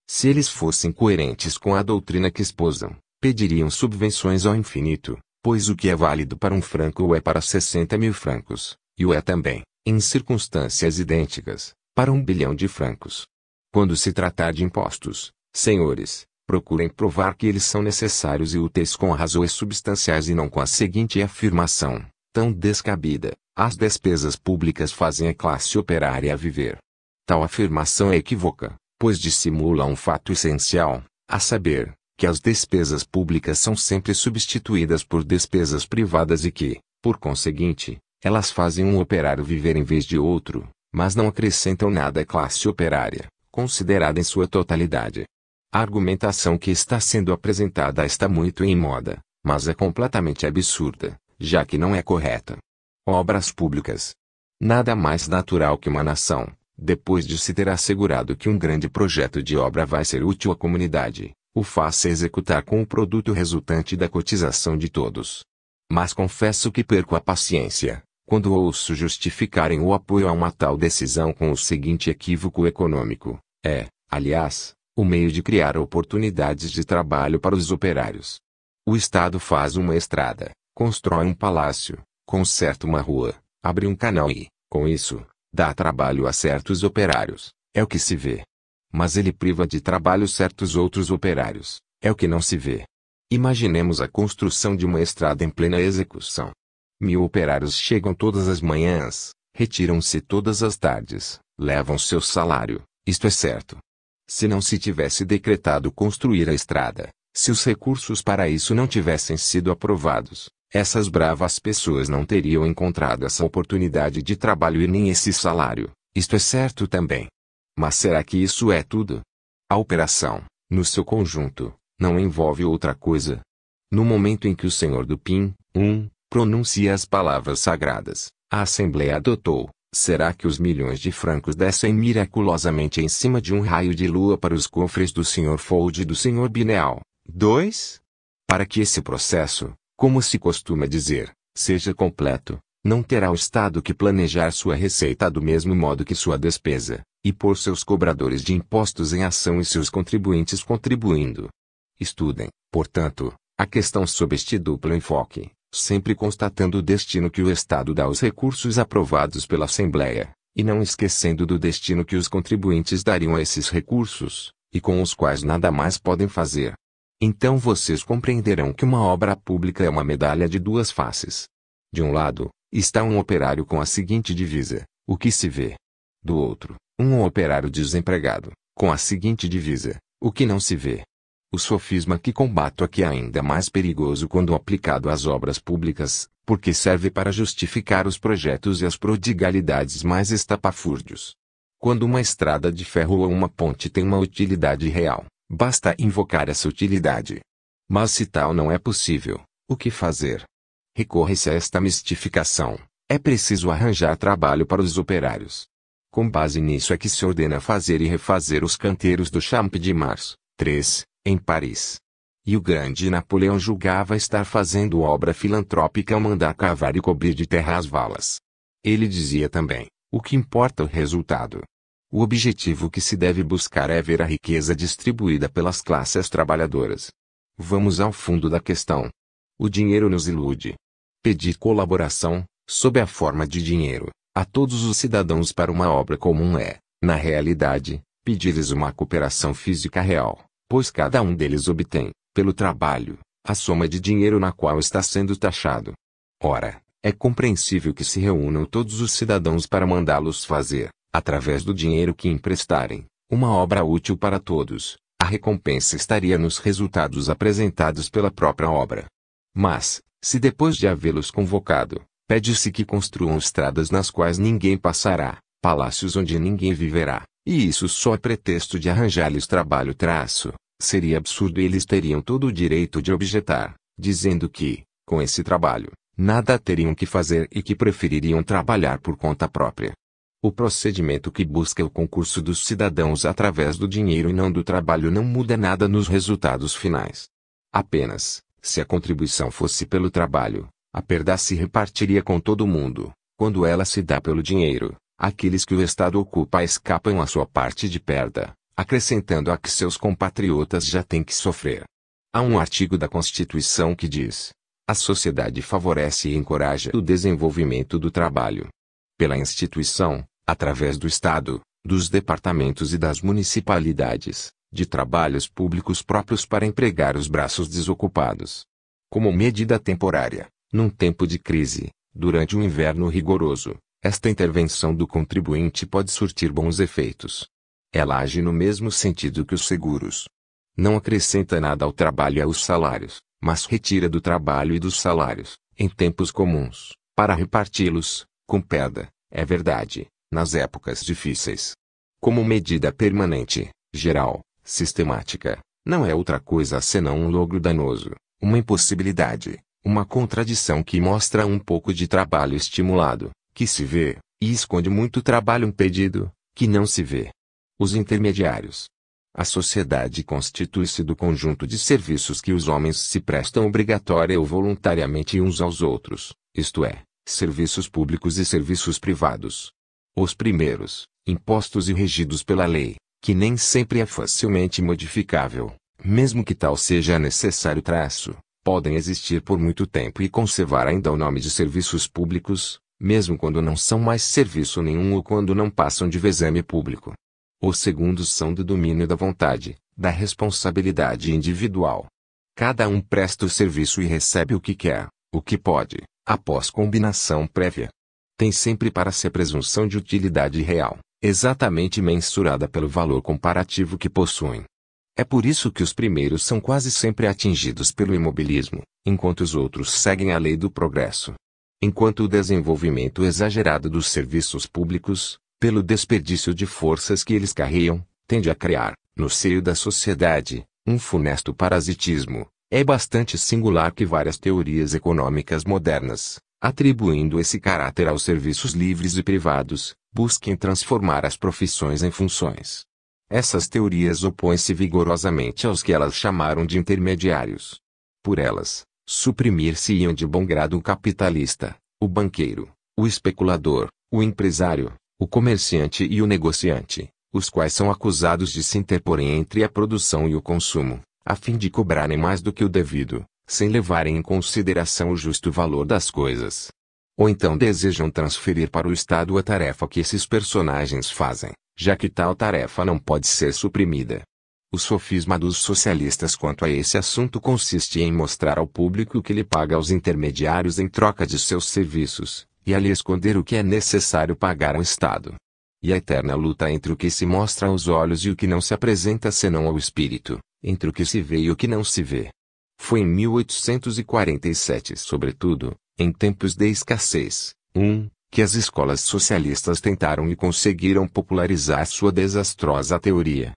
Se eles fossem coerentes com a doutrina que esposam, pediriam subvenções ao infinito, pois o que é válido para um franco o é para 60.000 francos, e o é também, em circunstâncias idênticas, para 1 bilhão de francos. Quando se tratar de impostos, senhores, procurem provar que eles são necessários e úteis com razões substanciais e não com a seguinte afirmação, tão descabida: as despesas públicas fazem a classe operária viver. Tal afirmação é equívoca, pois dissimula um fato essencial, a saber, que as despesas públicas são sempre substituídas por despesas privadas e que, por conseguinte, elas fazem um operário viver em vez de outro, mas não acrescentam nada à classe operária, considerada em sua totalidade. A argumentação que está sendo apresentada está muito em moda, mas é completamente absurda, já que não é correta. Obras públicas. Nada mais natural que uma nação, depois de se ter assegurado que um grande projeto de obra vai ser útil à comunidade, o faça executar com o produto resultante da cotização de todos. Mas confesso que perco a paciência, quando ouço justificarem o apoio a uma tal decisão com o seguinte equívoco econômico: aliás, o meio de criar oportunidades de trabalho para os operários. O Estado faz uma estrada, constrói um palácio, conserta uma rua, abre um canal e, com isso, dá trabalho a certos operários, é o que se vê. Mas ele priva de trabalho certos outros operários, é o que não se vê. Imaginemos a construção de uma estrada em plena execução. 1000 operários chegam todas as manhãs, retiram-se todas as tardes, levam seu salário, Isto é certo. Se não se tivesse decretado construir a estrada, se os recursos para isso não tivessem sido aprovados, essas bravas pessoas não teriam encontrado essa oportunidade de trabalho e nem esse salário. Isto é certo também. Mas será que isso é tudo? A operação, no seu conjunto, não envolve outra coisa. No momento em que o senhor do PIM, pronuncia as palavras sagradas, a Assembleia adotou. Será que os milhões de francos descem miraculosamente em cima de um raio de lua para os cofres do Sr. Fold e do Sr. Bineal? 2. Para que esse processo, como se costuma dizer, seja completo, não terá o Estado que planejar sua receita do mesmo modo que sua despesa, e pôr seus cobradores de impostos em ação e seus contribuintes contribuindo. Estudem, portanto, a questão sob este duplo enfoque, sempre constatando o destino que o Estado dá aos recursos aprovados pela Assembleia, e não esquecendo do destino que os contribuintes dariam a esses recursos, e com os quais nada mais podem fazer. Então vocês compreenderão que uma obra pública é uma medalha de duas faces. De um lado, está um operário com a seguinte divisa, o que se vê. Do outro, um operário desempregado, com a seguinte divisa, o que não se vê. O sofisma que combato aqui é ainda mais perigoso quando aplicado às obras públicas, porque serve para justificar os projetos e as prodigalidades mais estapafúrdios. Quando uma estrada de ferro ou uma ponte tem uma utilidade real, basta invocar essa utilidade. Mas se tal não é possível, o que fazer? Recorre-se a esta mistificação. É preciso arranjar trabalho para os operários. Com base nisso é que se ordena fazer e refazer os canteiros do Champ de Mars, 3, em Paris. E o grande Napoleão julgava estar fazendo obra filantrópica ao mandar cavar e cobrir de terra as valas. Ele dizia também, o que importa é o resultado. O objetivo que se deve buscar é ver a riqueza distribuída pelas classes trabalhadoras. Vamos ao fundo da questão. O dinheiro nos ilude. Pedir colaboração, sob a forma de dinheiro, a todos os cidadãos para uma obra comum é, na realidade, pedir-lhes uma cooperação física real, pois cada um deles obtém, pelo trabalho, a soma de dinheiro na qual está sendo taxado. Ora, é compreensível que se reúnam todos os cidadãos para mandá-los fazer, através do dinheiro que emprestarem, uma obra útil para todos. A recompensa estaria nos resultados apresentados pela própria obra. Mas, se depois de havê-los convocado, pede-se que construam estradas nas quais ninguém passará, palácios onde ninguém viverá, e isso só é pretexto de arranjar-lhes trabalho seria absurdo e eles teriam todo o direito de objetar, dizendo que, com esse trabalho, nada teriam que fazer e que prefeririam trabalhar por conta própria. O procedimento que busca o concurso dos cidadãos através do dinheiro e não do trabalho não muda nada nos resultados finais. Apenas, se a contribuição fosse pelo trabalho, a perda se repartiria com todo mundo. Quando ela se dá pelo dinheiro, aqueles que o Estado ocupa escapam à sua parte de perda, acrescentando a que seus compatriotas já têm que sofrer. Há um artigo da Constituição que diz: a sociedade favorece e encoraja o desenvolvimento do trabalho. Pela instituição, através do Estado, dos departamentos e das municipalidades, de trabalhos públicos próprios para empregar os braços desocupados. Como medida temporária, num tempo de crise, durante um inverno rigoroso, esta intervenção do contribuinte pode surtir bons efeitos. Ela age no mesmo sentido que os seguros. Não acrescenta nada ao trabalho e aos salários, mas retira do trabalho e dos salários, em tempos comuns, para reparti-los, com perda, é verdade, nas épocas difíceis. Como medida permanente, geral, sistemática, não é outra coisa senão um logro danoso, uma impossibilidade, uma contradição que mostra um pouco de trabalho estimulado, que se vê, e esconde muito trabalho impedido, que não se vê. Os intermediários. A sociedade constitui-se do conjunto de serviços que os homens se prestam obrigatória ou voluntariamente uns aos outros, isto é, serviços públicos e serviços privados. Os primeiros, impostos e regidos pela lei, que nem sempre é facilmente modificável, mesmo que tal seja necessário podem existir por muito tempo e conservar ainda o nome de serviços públicos, mesmo quando não são mais serviço nenhum ou quando não passam de vexame público. Os segundos são do domínio da vontade, da responsabilidade individual. Cada um presta o serviço e recebe o que quer, o que pode, após combinação prévia. Tem sempre para si a presunção de utilidade real, exatamente mensurada pelo valor comparativo que possuem. É por isso que os primeiros são quase sempre atingidos pelo imobilismo, enquanto os outros seguem a lei do progresso. Enquanto o desenvolvimento exagerado dos serviços públicos, pelo desperdício de forças que eles carregam, tende a criar, no seio da sociedade, um funesto parasitismo. É bastante singular que várias teorias econômicas modernas, atribuindo esse caráter aos serviços livres e privados, busquem transformar as profissões em funções. Essas teorias opõem-se vigorosamente aos que elas chamaram de intermediários. Por elas, suprimir-se-iam de bom grado o capitalista, o banqueiro, o especulador, o empresário, o comerciante e o negociante, os quais são acusados de se interporem entre a produção e o consumo, a fim de cobrarem mais do que o devido, sem levarem em consideração o justo valor das coisas. Ou então desejam transferir para o Estado a tarefa que esses personagens fazem, já que tal tarefa não pode ser suprimida. O sofisma dos socialistas quanto a esse assunto consiste em mostrar ao público que ele paga aos intermediários em troca de seus serviços, e a lhe esconder o que é necessário pagar ao Estado. E a eterna luta entre o que se mostra aos olhos e o que não se apresenta senão ao espírito, entre o que se vê e o que não se vê. Foi em 1847, sobretudo, em tempos de escassez, que as escolas socialistas tentaram e conseguiram popularizar sua desastrosa teoria.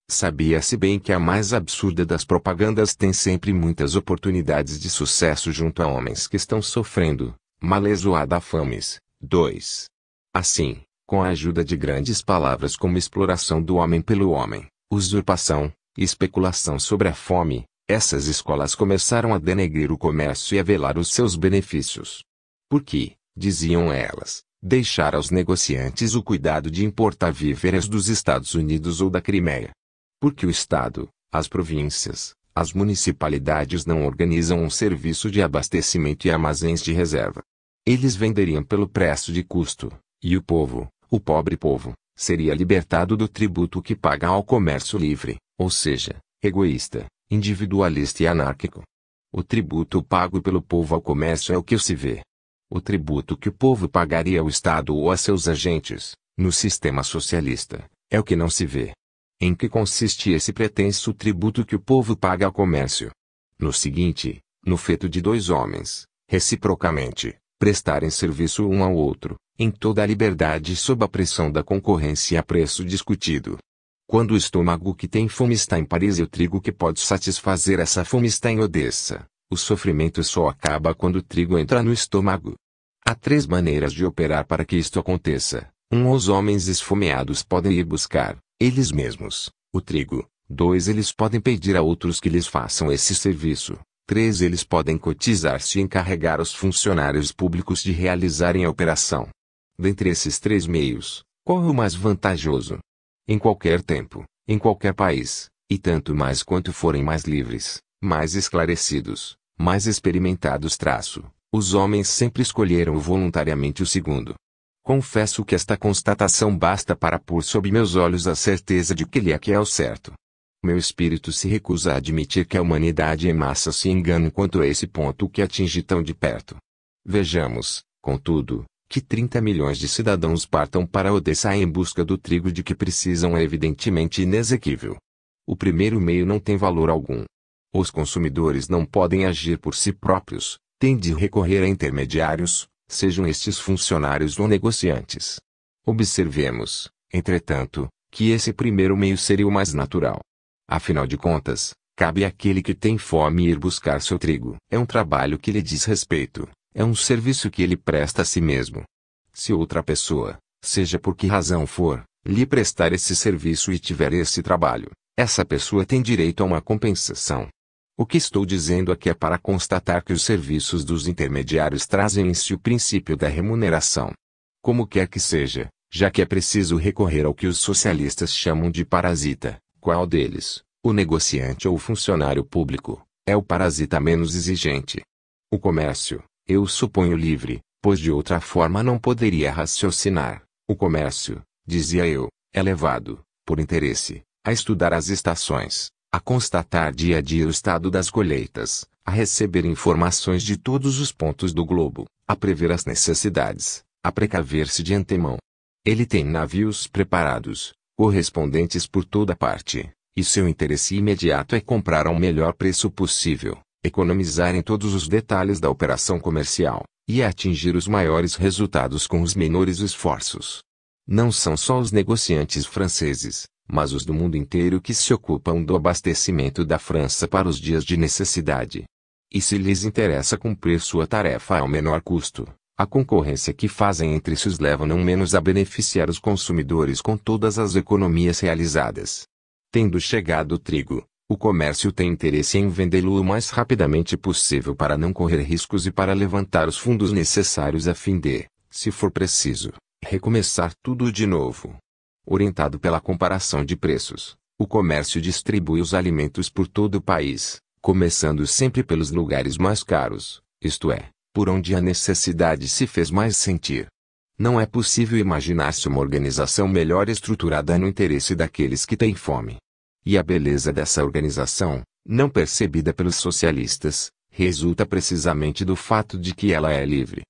Sabia-se bem que a mais absurda das propagandas tem sempre muitas oportunidades de sucesso junto a homens que estão sofrendo, malezoada fames. 2. Assim, com a ajuda de grandes palavras como exploração do homem pelo homem, usurpação, e especulação sobre a fome, essas escolas começaram a denegrir o comércio e a velar os seus benefícios. Porque, diziam elas, deixar aos negociantes o cuidado de importar víveres dos Estados Unidos ou da Crimeia. Porque o Estado, as províncias, as municipalidades não organizam um serviço de abastecimento e armazéns de reserva. Eles venderiam pelo preço de custo, e o povo, o pobre povo, seria libertado do tributo que paga ao comércio livre, ou seja, egoísta, individualista e anárquico. O tributo pago pelo povo ao comércio é o que se vê. O tributo que o povo pagaria ao Estado ou a seus agentes, no sistema socialista, é o que não se vê. Em que consiste esse pretenso tributo que o povo paga ao comércio? No seguinte, no feito de dois homens, reciprocamente, prestarem serviço um ao outro, em toda a liberdade sob a pressão da concorrência a preço discutido. Quando o estômago que tem fome está em Paris e o trigo que pode satisfazer essa fome está em Odessa, o sofrimento só acaba quando o trigo entra no estômago. Há 3 maneiras de operar para que isto aconteça. Os homens esfomeados podem ir buscar, eles mesmos, o trigo. 2. Eles podem pedir a outros que lhes façam esse serviço. 3. Eles podem cotizar-se e encarregar os funcionários públicos de realizarem a operação. Dentre esses 3 meios, qual é o mais vantajoso? Em qualquer tempo, em qualquer país, e tanto mais quanto forem mais livres, mais esclarecidos, mais experimentados os homens sempre escolheram voluntariamente o segundo. Confesso que esta constatação basta para pôr sob meus olhos a certeza de que ele é que é o certo. Meu espírito se recusa a admitir que a humanidade em massa se engane quanto a esse ponto que atinge tão de perto. Vejamos, contudo, que 30 milhões de cidadãos partam para Odessa em busca do trigo de que precisam é evidentemente inexequível. O primeiro meio não tem valor algum. Os consumidores não podem agir por si próprios, têm de recorrer a intermediários, sejam estes funcionários ou negociantes. Observemos, entretanto, que esse primeiro meio seria o mais natural. Afinal de contas, cabe àquele que tem fome ir buscar seu trigo. É um trabalho que lhe diz respeito, é um serviço que ele presta a si mesmo. Se outra pessoa, seja por que razão for, lhe prestar esse serviço e tiver esse trabalho, essa pessoa tem direito a uma compensação. O que estou dizendo aqui é para constatar que os serviços dos intermediários trazem em si o princípio da remuneração. Como quer que seja, já que é preciso recorrer ao que os socialistas chamam de parasita, qual deles, o negociante ou o funcionário público, é o parasita menos exigente? O comércio, eu suponho livre, pois de outra forma não poderia raciocinar. O comércio, dizia eu, é levado, por interesse, a estudar as estações, a constatar dia a dia o estado das colheitas, a receber informações de todos os pontos do globo, a prever as necessidades, a precaver-se de antemão. Ele tem navios preparados, correspondentes por toda parte, e seu interesse imediato é comprar ao melhor preço possível, economizar em todos os detalhes da operação comercial, e atingir os maiores resultados com os menores esforços. Não são só os negociantes franceses, mas os do mundo inteiro que se ocupam do abastecimento da França para os dias de necessidade. E se lhes interessa cumprir sua tarefa ao menor custo, a concorrência que fazem entre si os leva não menos a beneficiar os consumidores com todas as economias realizadas. Tendo chegado o trigo, o comércio tem interesse em vendê-lo o mais rapidamente possível para não correr riscos e para levantar os fundos necessários a fim de, se for preciso, recomeçar tudo de novo. Orientado pela comparação de preços, o comércio distribui os alimentos por todo o país, começando sempre pelos lugares mais caros, isto é, por onde a necessidade se fez mais sentir. Não é possível imaginar-se uma organização melhor estruturada no interesse daqueles que têm fome. E a beleza dessa organização, não percebida pelos socialistas, resulta precisamente do fato de que ela é livre.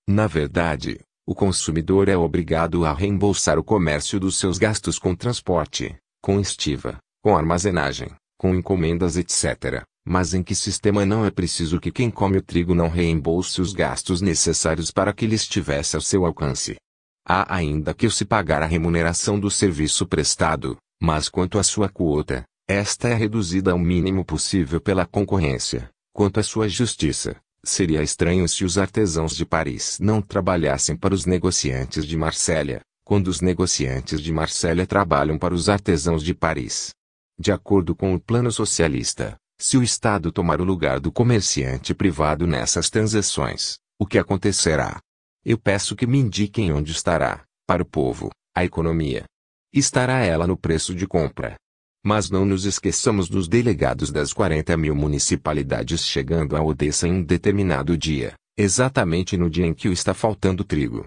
Na verdade, o consumidor é obrigado a reembolsar o comércio dos seus gastos com transporte, com estiva, com armazenagem, com encomendas etc. Mas em que sistema não é preciso que quem come o trigo não reembolse os gastos necessários para que ele estivesse ao seu alcance? Há ainda que se pagar a remuneração do serviço prestado, mas quanto à sua quota, esta é reduzida ao mínimo possível pela concorrência. Quanto à sua justiça, seria estranho se os artesãos de Paris não trabalhassem para os negociantes de Marsella, quando os negociantes de Marsella trabalham para os artesãos de Paris. De acordo com o plano socialista, se o Estado tomar o lugar do comerciante privado nessas transações, o que acontecerá? Eu peço que me indiquem onde estará, para o povo, a economia. Estará ela no preço de compra. Mas não nos esqueçamos dos delegados das 40.000 municipalidades chegando a Odessa em um determinado dia, exatamente no dia em que está faltando trigo.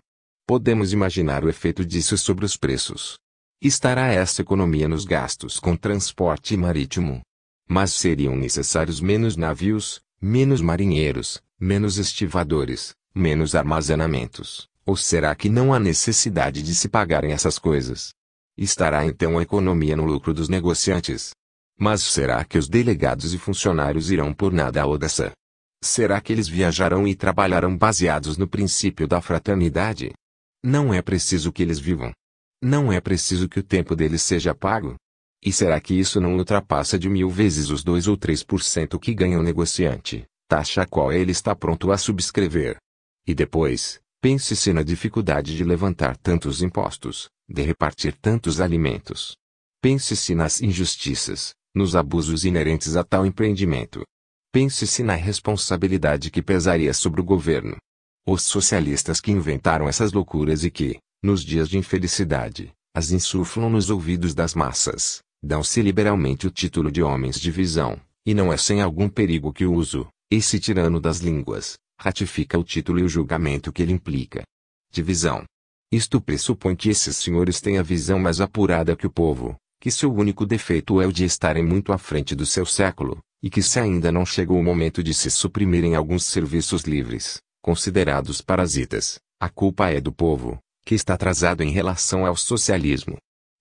Podemos imaginar o efeito disso sobre os preços. Estará essa economia nos gastos com transporte marítimo. Mas seriam necessários menos navios, menos marinheiros, menos estivadores, menos armazenamentos, ou será que não há necessidade de se pagarem essas coisas? Estará então a economia no lucro dos negociantes? Mas será que os delegados e funcionários irão por nada a Odessa? Será que eles viajarão e trabalharão baseados no princípio da fraternidade? Não é preciso que eles vivam. Não é preciso que o tempo deles seja pago. E será que isso não ultrapassa de 1000 vezes os 2 ou 3% que ganha o negociante, taxa a qual ele está pronto a subscrever? E depois, pense-se na dificuldade de levantar tantos impostos, de repartir tantos alimentos. Pense-se nas injustiças, nos abusos inerentes a tal empreendimento. Pense-se na responsabilidade que pesaria sobre o governo. Os socialistas que inventaram essas loucuras e que, nos dias de infelicidade, as insuflam nos ouvidos das massas, dão-se liberalmente o título de homens de visão, e não é sem algum perigo que o uso, esse tirano das línguas, ratifica o título e o julgamento que ele implica. Divisão. Isto pressupõe que esses senhores têm a visão mais apurada que o povo, que seu único defeito é o de estarem muito à frente do seu século, e que se ainda não chegou o momento de se suprimirem alguns serviços livres, considerados parasitas, a culpa é do povo, que está atrasado em relação ao socialismo.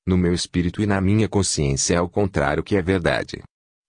No meu espírito e na minha consciência é o contrário que é verdade.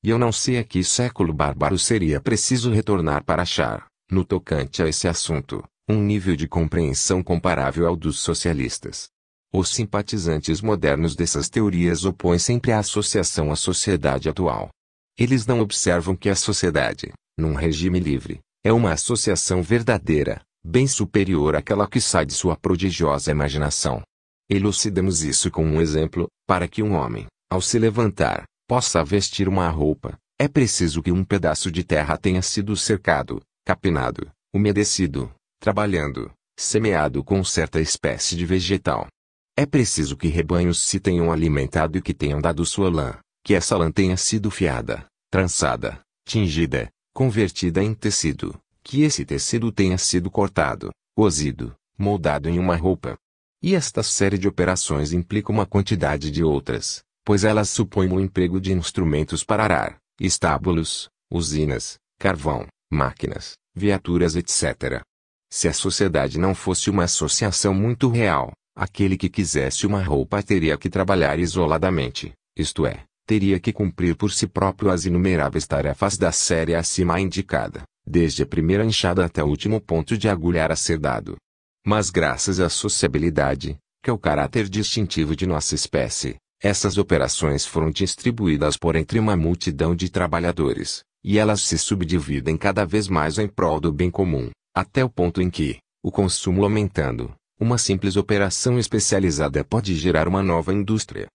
E eu não sei a que século bárbaro seria preciso retornar para achar, no tocante a esse assunto, um nível de compreensão comparável ao dos socialistas. Os simpatizantes modernos dessas teorias opõem sempre a associação à sociedade atual. Eles não observam que a sociedade, num regime livre, é uma associação verdadeira, bem superior àquela que sai de sua prodigiosa imaginação. Elucidamos isso com um exemplo: para que um homem, ao se levantar, possa vestir uma roupa, é preciso que um pedaço de terra tenha sido cercado, capinado, umedecido, trabalhando, semeado com certa espécie de vegetal. É preciso que rebanhos se tenham alimentado e que tenham dado sua lã, que essa lã tenha sido fiada, trançada, tingida, convertida em tecido, que esse tecido tenha sido cortado, cozido, moldado em uma roupa. E esta série de operações implica uma quantidade de outras, pois elas supõem o emprego de instrumentos para arar, estábulos, usinas, carvão, máquinas, viaturas etc. Se a sociedade não fosse uma associação muito real, Aquele que quisesse uma roupa teria que trabalhar isoladamente, isto é, teria que cumprir por si próprio as inumeráveis tarefas da série acima indicada, desde a primeira enxada até o último ponto de agulhar a ser dado. Mas graças à sociabilidade, que é o caráter distintivo de nossa espécie, essas operações foram distribuídas por entre uma multidão de trabalhadores, e elas se subdividem cada vez mais em prol do bem comum, até o ponto em que, o consumo aumentando, uma simples operação especializada pode gerar uma nova indústria.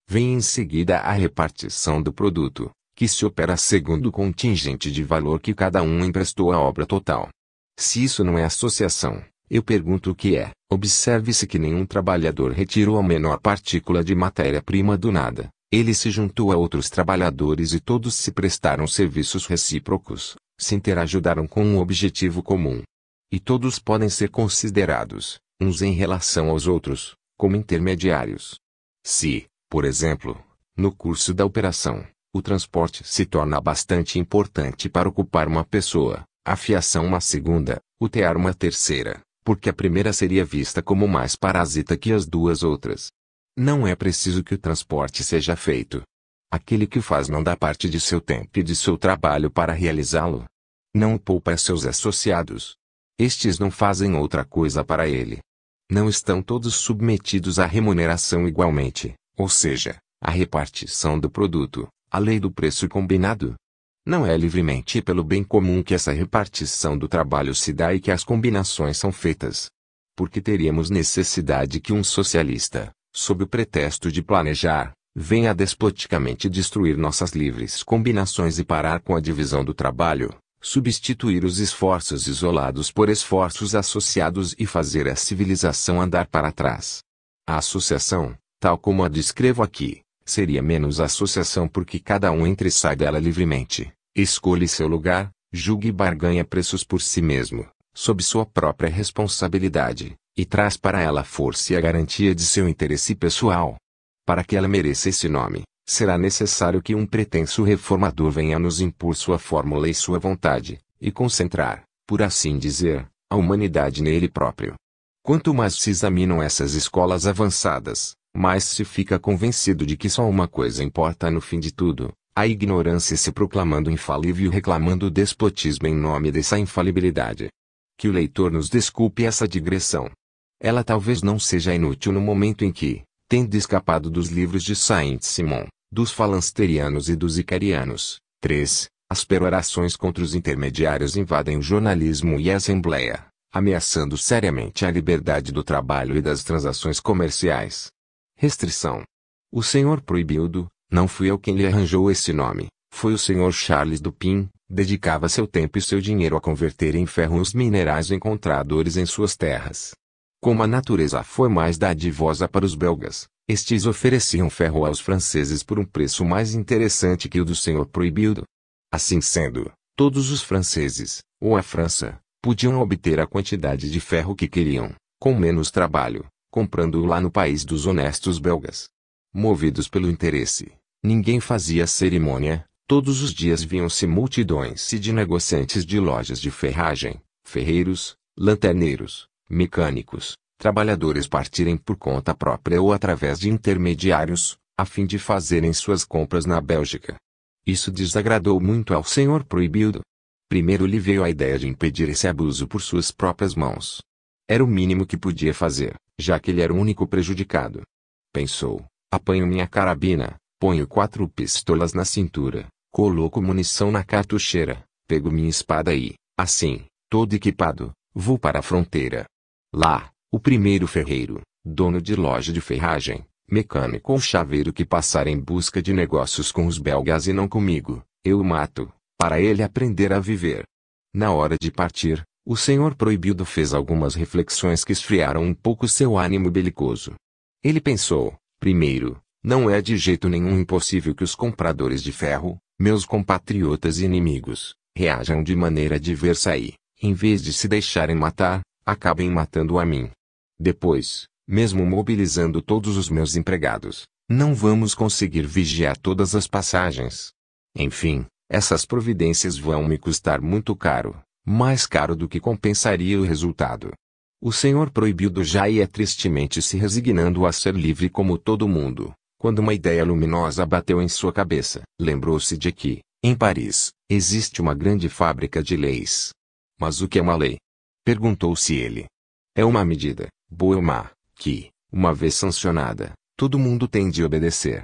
Vem em seguida a repartição do produto, que se opera segundo o contingente de valor que cada um emprestou à obra total. Se isso não é associação, eu pergunto o que é. Observe-se que nenhum trabalhador retirou a menor partícula de matéria-prima do nada. Ele se juntou a outros trabalhadores e todos se prestaram serviços recíprocos, se interajudaram com um objetivo comum. E todos podem ser considerados, uns em relação aos outros, como intermediários. Se, por exemplo, no curso da operação, o transporte se torna bastante importante para ocupar uma pessoa, a fiação uma segunda, o tear uma terceira, porque a primeira seria vista como mais parasita que as duas outras. Não é preciso que o transporte seja feito. Aquele que o faz não dá parte de seu tempo e de seu trabalho para realizá-lo. Não o poupa a seus associados. Estes não fazem outra coisa para ele. Não estão todos submetidos à remuneração igualmente, ou seja, à repartição do produto, à lei do preço combinado. Não é livremente pelo bem comum que essa repartição do trabalho se dá e que as combinações são feitas. Porque teríamos necessidade que um socialista, sob o pretexto de planejar, venha despoticamente destruir nossas livres combinações e parar com a divisão do trabalho, substituir os esforços isolados por esforços associados e fazer a civilização andar para trás. A associação, tal como a descrevo aqui, seria menos associação porque cada um entra e sai dela livremente, escolhe seu lugar, julga e barganha preços por si mesmo, sob sua própria responsabilidade, e traz para ela a força e a garantia de seu interesse pessoal. Para que ela mereça esse nome, será necessário que um pretenso reformador venha nos impor sua fórmula e sua vontade, e concentrar, por assim dizer, a humanidade nele próprio. Quanto mais se examinam essas escolas avançadas, mais se fica convencido de que só uma coisa importa no fim de tudo: a ignorância se proclamando infalível e reclamando o despotismo em nome dessa infalibilidade. Que o leitor nos desculpe essa digressão. Ela talvez não seja inútil no momento em que, tendo escapado dos livros de Saint-Simon, dos falansterianos e dos icarianos, 3. As perorações contra os intermediários invadem o jornalismo e a assembleia, ameaçando seriamente a liberdade do trabalho e das transações comerciais. Restrição. O senhor proibido, não fui eu quem lhe arranjou esse nome, foi o senhor Charles Dupin, dedicava seu tempo e seu dinheiro a converter em ferro os minerais encontradores em suas terras. Como a natureza foi mais dadivosa para os belgas, estes ofereciam ferro aos franceses por um preço mais interessante que o do senhor proibido. Assim sendo, todos os franceses, ou a França, podiam obter a quantidade de ferro que queriam, com menos trabalho, comprando-o lá no país dos honestos belgas. Movidos pelo interesse, ninguém fazia cerimônia, todos os dias viam-se multidões de negociantes de lojas de ferragem, ferreiros, lanterneiros, mecânicos, trabalhadores partirem por conta própria ou através de intermediários, a fim de fazerem suas compras na Bélgica. Isso desagradou muito ao senhor proibido. Primeiro lhe veio a ideia de impedir esse abuso por suas próprias mãos. Era o mínimo que podia fazer, já que ele era o único prejudicado. Pensou: apanho minha carabina, ponho 4 pistolas na cintura, coloco munição na cartucheira, pego minha espada e, assim, todo equipado, vou para a fronteira. Lá, o primeiro ferreiro, dono de loja de ferragem, mecânico ou chaveiro que passar em busca de negócios com os belgas e não comigo, eu o mato, para ele aprender a viver. Na hora de partir, o senhor proibido fez algumas reflexões que esfriaram um pouco seu ânimo belicoso. Ele pensou: primeiro, não é de jeito nenhum impossível que os compradores de ferro, meus compatriotas e inimigos, reajam de maneira diversa e, em vez de se deixarem matar, acabem matando a mim. Depois, mesmo mobilizando todos os meus empregados, não vamos conseguir vigiar todas as passagens. Enfim, essas providências vão me custar muito caro, mais caro do que compensaria o resultado. O senhor Proibido já ia tristemente se resignando a ser livre como todo mundo, quando uma ideia luminosa bateu em sua cabeça. Lembrou-se de que, em Paris, existe uma grande fábrica de leis. Mas o que é uma lei? Perguntou-se ele. É uma medida, boa ou má, que, uma vez sancionada, todo mundo tem de obedecer.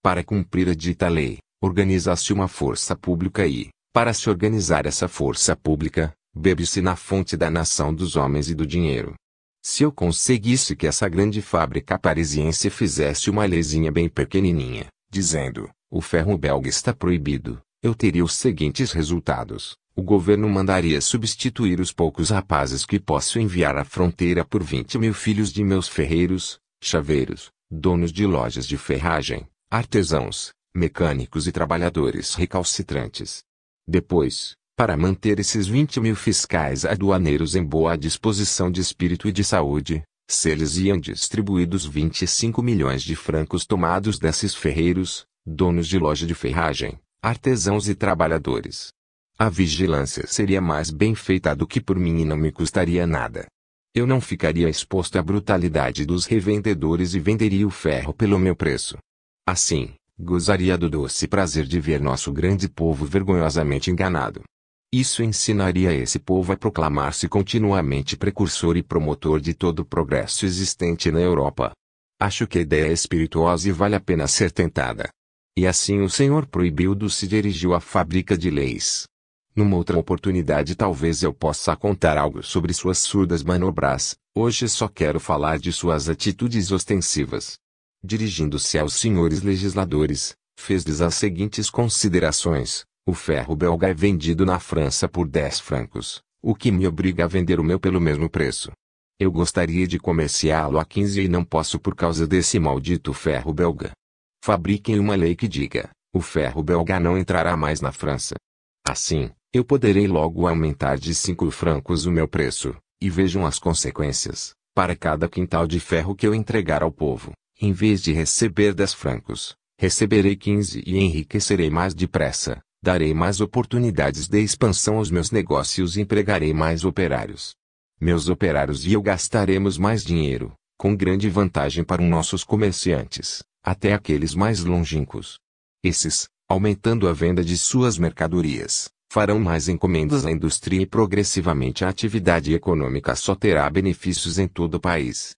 Para cumprir a dita lei, organiza-se uma força pública e, para se organizar essa força pública, bebe-se na fonte da nação dos homens e do dinheiro. Se eu conseguisse que essa grande fábrica parisiense fizesse uma leizinha bem pequenininha, dizendo, o ferro belga está proibido, eu teria os seguintes resultados. O governo mandaria substituir os poucos rapazes que posso enviar à fronteira por 20.000 filhos de meus ferreiros, chaveiros, donos de lojas de ferragem, artesãos, mecânicos e trabalhadores recalcitrantes. Depois, para manter esses 20.000 fiscais aduaneiros em boa disposição de espírito e de saúde, se-lhes iam distribuídos 25 milhões de francos tomados desses ferreiros, donos de loja de ferragem, artesãos e trabalhadores. A vigilância seria mais bem feita do que por mim e não me custaria nada. Eu não ficaria exposto à brutalidade dos revendedores e venderia o ferro pelo meu preço. Assim, gozaria do doce prazer de ver nosso grande povo vergonhosamente enganado. Isso ensinaria esse povo a proclamar-se continuamente precursor e promotor de todo o progresso existente na Europa. Acho que a ideia é espirituosa e vale a pena ser tentada. E assim o senhor Proibido se dirigiu à fábrica de leis. Numa outra oportunidade talvez eu possa contar algo sobre suas surdas manobras, hoje só quero falar de suas atitudes ostensivas. Dirigindo-se aos senhores legisladores, fez-lhes as seguintes considerações: o ferro belga é vendido na França por 10 francos, o que me obriga a vender o meu pelo mesmo preço. Eu gostaria de comerciá-lo a 15 e não posso por causa desse maldito ferro belga. Fabriquem uma lei que diga, o ferro belga não entrará mais na França. Assim, eu poderei logo aumentar de 5 francos o meu preço, e vejam as consequências. Para cada quintal de ferro que eu entregar ao povo, em vez de receber 10 francos, receberei 15 e enriquecerei mais depressa, darei mais oportunidades de expansão aos meus negócios e empregarei mais operários. Meus operários e eu gastaremos mais dinheiro, com grande vantagem para os nossos comerciantes, até aqueles mais longínquos. Esses, aumentando a venda de suas mercadorias, farão mais encomendas à indústria e progressivamente a atividade econômica só terá benefícios em todo o país.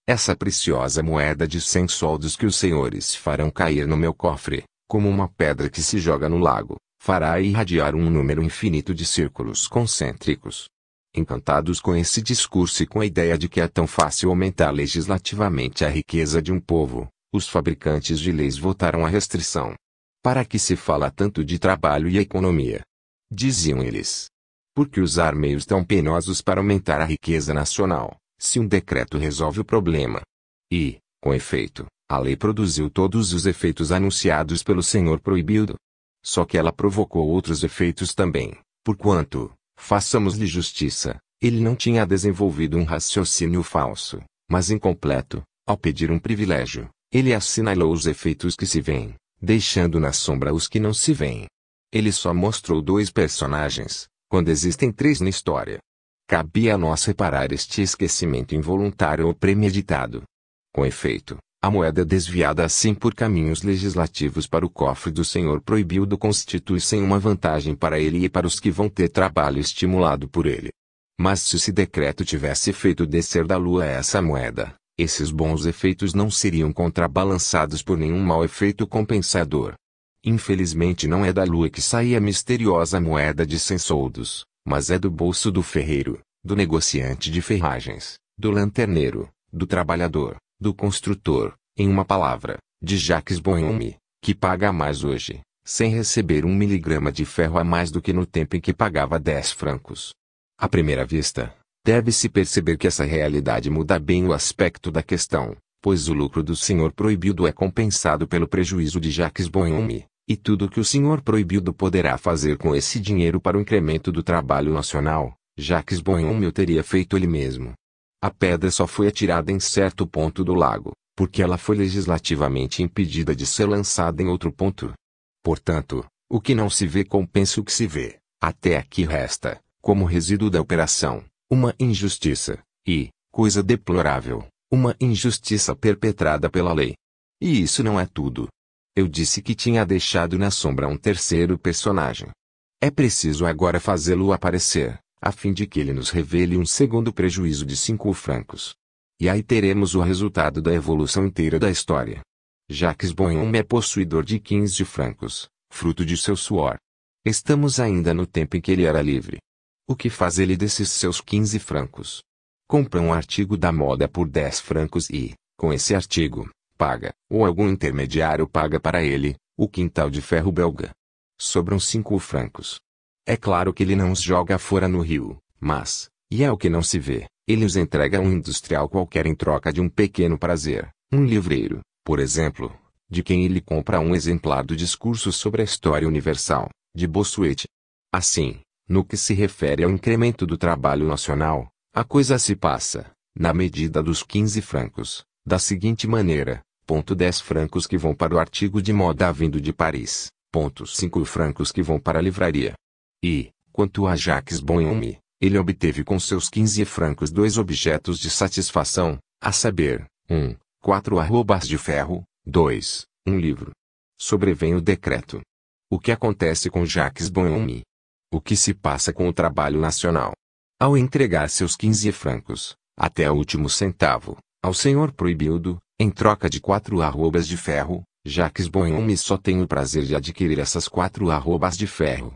Essa preciosa moeda de 100 soldos que os senhores farão cair no meu cofre, como uma pedra que se joga no lago, fará irradiar um número infinito de círculos concêntricos. Encantados com esse discurso e com a ideia de que é tão fácil aumentar legislativamente a riqueza de um povo, os fabricantes de leis votaram a restrição. Para que se fala tanto de trabalho e economia? Diziam eles. Por que usar meios tão penosos para aumentar a riqueza nacional, se um decreto resolve o problema? E, com efeito, a lei produziu todos os efeitos anunciados pelo senhor Proibido. Só que ela provocou outros efeitos também, porquanto, façamos-lhe justiça, ele não tinha desenvolvido um raciocínio falso, mas incompleto. Ao pedir um privilégio, ele assinalou os efeitos que se veem, deixando na sombra os que não se veem. Ele só mostrou 2 personagens, quando existem 3 na história. Cabia a nós reparar este esquecimento involuntário ou premeditado. Com efeito, a moeda desviada assim por caminhos legislativos para o cofre do senhor Proibido constitui sem uma vantagem para ele e para os que vão ter trabalho estimulado por ele. Mas se esse decreto tivesse feito descer da lua essa moeda, esses bons efeitos não seriam contrabalançados por nenhum mau efeito compensador. Infelizmente não é da lua que sai a misteriosa moeda de 100 soldos, mas é do bolso do ferreiro, do negociante de ferragens, do lanterneiro, do trabalhador, do construtor, em uma palavra, de Jacques Bonhomme, que paga mais hoje, sem receber 1 miligrama de ferro a mais do que no tempo em que pagava 10 francos. À primeira vista, deve-se perceber que essa realidade muda bem o aspecto da questão, pois o lucro do senhor Proibido é compensado pelo prejuízo de Jacques Bonhomme, e tudo o que o senhor Proibido poderá fazer com esse dinheiro para o incremento do trabalho nacional, Jacques Bonhomme o teria feito ele mesmo. A pedra só foi atirada em certo ponto do lago, porque ela foi legislativamente impedida de ser lançada em outro ponto. Portanto, o que não se vê compensa o que se vê. Até aqui resta, como resíduo da operação, uma injustiça, e, Coisa deplorável, uma injustiça perpetrada pela lei. E isso não é tudo. Eu disse que tinha deixado na sombra um terceiro personagem. É preciso agora fazê-lo aparecer, a fim de que ele nos revele um segundo prejuízo de 5 francos. E aí teremos o resultado da evolução inteira da história. Jacques Bonhomme é possuidor de 15 francos, fruto de seu suor. Estamos ainda no tempo em que ele era livre. O que faz ele desses seus 15 francos? Compra um artigo da moda por 10 francos e, com esse artigo, paga, ou algum intermediário paga para ele, o quintal de ferro belga. Sobram 5 francos. É claro que ele não os joga fora no rio, mas, e é o que não se vê, ele os entrega a um industrial qualquer em troca de um pequeno prazer, um livreiro, por exemplo, de quem ele compra um exemplar do Discurso sobre a História Universal, de Bossuet. Assim, no que se refere ao incremento do trabalho nacional, a coisa se passa, na medida dos 15 francos, da seguinte maneira: 10 francos que vão para o artigo de moda vindo de Paris, 5 francos que vão para a livraria. E, quanto a Jacques Bonhomme, ele obteve com seus 15 francos 2 objetos de satisfação, a saber, 4 arrobas de ferro, 2, um livro. Sobrevém o decreto. O que acontece com Jacques Bonhomme? O que se passa com o trabalho nacional? Ao entregar seus 15 francos, até o último centavo, ao senhor proibido, em troca de 4 arrobas de ferro, Jacques Bonhomme só tem o prazer de adquirir essas 4 arrobas de ferro.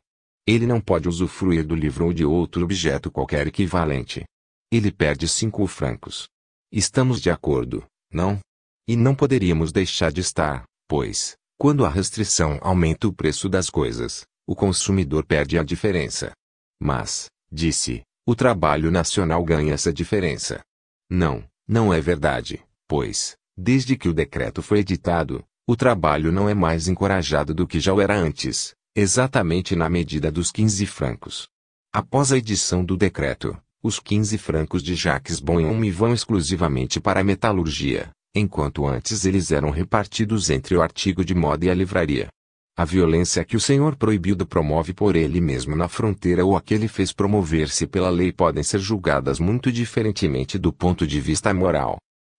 Ele não pode usufruir do livro ou de outro objeto qualquer equivalente. Ele perde 5 francos. Estamos de acordo, não? E não poderíamos deixar de estar, pois, quando a restrição aumenta o preço das coisas, o consumidor perde a diferença. Mas, disse, o trabalho nacional ganha essa diferença. Não, não é verdade, pois, desde que o decreto foi editado, o trabalho não é mais encorajado do que já o era antes, exatamente na medida dos 15 francos. Após a edição do decreto, os 15 francos de Jacques Bonhomme vão exclusivamente para a metalurgia, enquanto antes eles eram repartidos entre o artigo de moda e a livraria. A violência que o senhor proibido promove por ele mesmo na fronteira ou a que ele fez promover-se pela lei podem ser julgadas muito diferentemente do ponto de vista moral.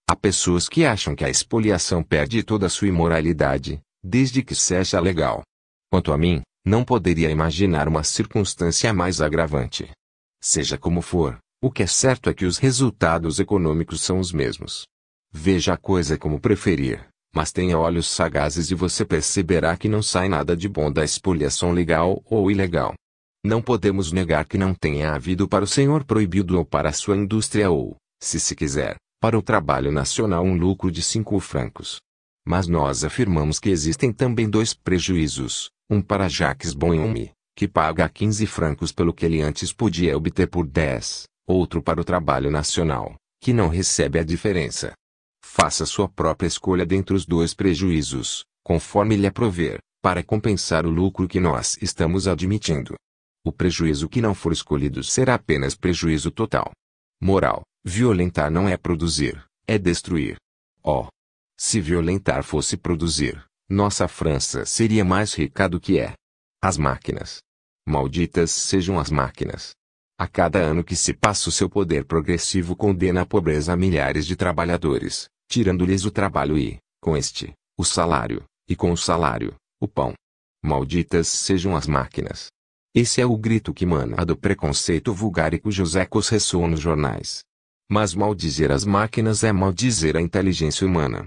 Há pessoas que acham que a expoliação perde toda a sua imoralidade, desde que seja legal. Quanto a mim, não poderia imaginar uma circunstância mais agravante. Seja como for, o que é certo é que os resultados econômicos são os mesmos. Veja a coisa como preferir, mas tenha olhos sagazes e você perceberá que não sai nada de bom da expoliação legal ou ilegal. Não podemos negar que não tenha havido para o senhor proibido ou para a sua indústria ou, se quiser, para o trabalho nacional um lucro de 5 francos. Mas nós afirmamos que existem também 2 prejuízos, um para Jacques Bonhomme, que paga 15 francos pelo que ele antes podia obter por 10, outro para o trabalho nacional, que não recebe a diferença. Faça sua própria escolha dentre os 2 prejuízos, conforme lhe aprover, para compensar o lucro que nós estamos admitindo. O prejuízo que não for escolhido será apenas prejuízo total. Moral: violentar não é produzir, é destruir. Oh! Se violentar fosse produzir, nossa França seria mais rica do que é. As máquinas. Malditas sejam as máquinas. A cada ano que se passa o seu poder progressivo condena à pobreza a milhares de trabalhadores, tirando-lhes o trabalho e, com este, o salário, e com o salário, o pão. Malditas sejam as máquinas. Esse é o grito que emana do preconceito vulgar e cujos ecos ressoam nos jornais. Mas maldizer as máquinas é maldizer a inteligência humana.